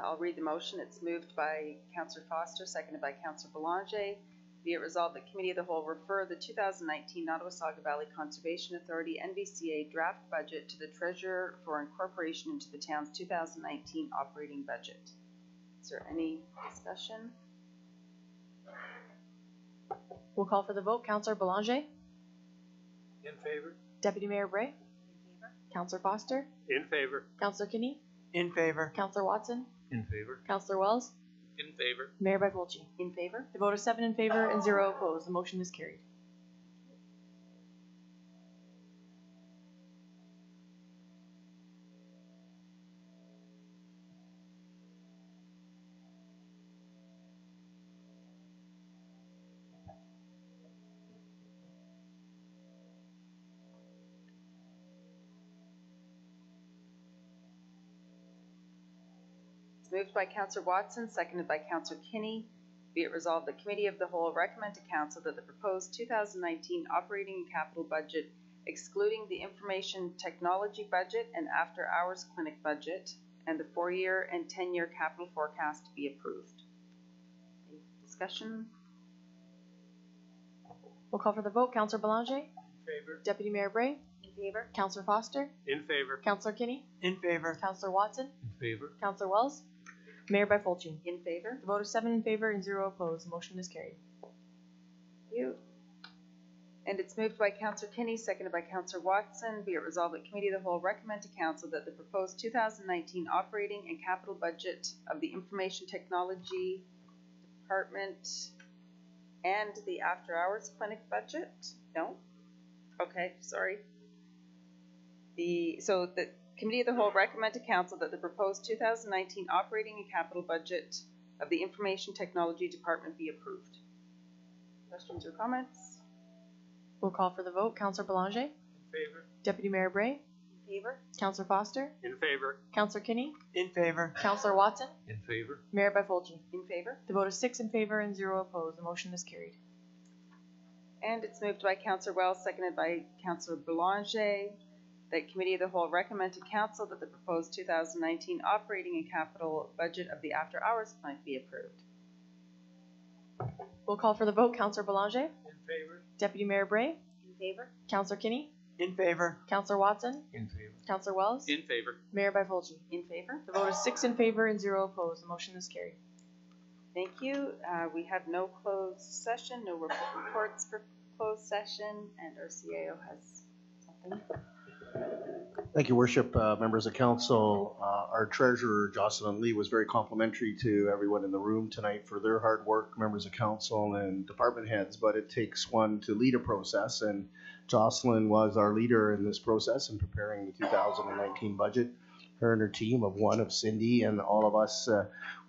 I'll read the motion. It's moved by Councillor Foster, seconded by Councillor Belanger. Be it resolved that Committee of the Whole refer the 2019 Nottawasaga Valley Conservation Authority NVCA draft budget to the Treasurer for incorporation into the town's 2019 operating budget. Is there any discussion? We'll call for the vote. Councillor Belanger? In favor? Deputy Mayor Bray? In favor? Councillor Foster? In favor. Councillor Kinney? In favor. Councillor Watson? In favor. Councillor Wells? In favor. Mayor Byfolchi? In favor? The vote is 7 in favor and 0 opposed. The motion is carried. Moved by Councillor Watson, seconded by Councillor Kinney. Be it resolved, the Committee of the Whole recommend to Council that the proposed 2019 operating and capital budget, excluding the information technology budget and after-hours clinic budget, and the 4-year and 10-year capital forecast be approved. Any discussion? We'll call for the vote. Councillor Belanger? In favor? Deputy Mayor Bray? In favor? Councillor Foster? In favor. Councillor Kinney? In favor. Councillor Watson? In favor. Councillor Wells? Mayor Byfolchi? In favor? The vote is 7 in favor and 0 opposed. The motion is carried. Thank you. And it's moved by Councillor Kinney, seconded by Councillor Watson. Be it resolved that Committee of the Whole recommend to Council that the proposed 2019 operating and capital budget of the Information Technology Department and the after-hours clinic budget? No? Okay, sorry. So the Committee of the Whole recommend to Council that the proposed 2019 operating and capital budget of the Information Technology Department be approved. Questions or comments? We'll call for the vote. Councillor Belanger? In favor? Deputy Mayor Bray? In favor? Councillor Foster? In favor. Councillor Kinney? In favor. Councillor Watson? In favor. Mayor Byfolchi? In favor? The vote is 6 in favor and 0 opposed. The motion is carried. And it's moved by Councillor Wells, seconded by Councillor Belanger, that Committee of the Whole recommend to Council that the proposed 2019 operating and capital budget of the after-hours clinic be approved. We'll call for the vote. Councillor Belanger? In favor? Deputy Mayor Bray? In favor? Councillor Kinney? In favor. Councillor Watson? In favor. Councillor Wells? In favor. Mayor Byfolchi? In favor? The vote is 6 in favor and 0 opposed. The motion is carried. Thank you. We have no closed session, no reports for closed session, and our CAO has something. Thank you, Worship. Members of Council, our Treasurer, Jocelyn Lee, was very complimentary to everyone in the room tonight for their hard work, members of Council and department heads, but it takes one to lead a process, and Jocelyn was our leader in this process in preparing the 2019 budget. her and her team of Cindy and all of us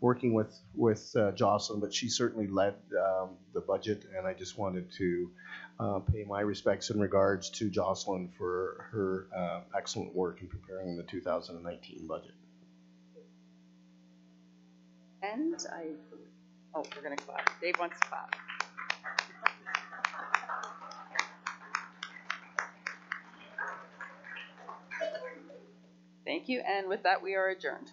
working with Jocelyn, but she certainly led the budget, and I just wanted to pay my respects and regards to Jocelyn for her excellent work in preparing the 2019 budget. And we're gonna clap. Dave wants to clap. Thank you, and with that, we are adjourned.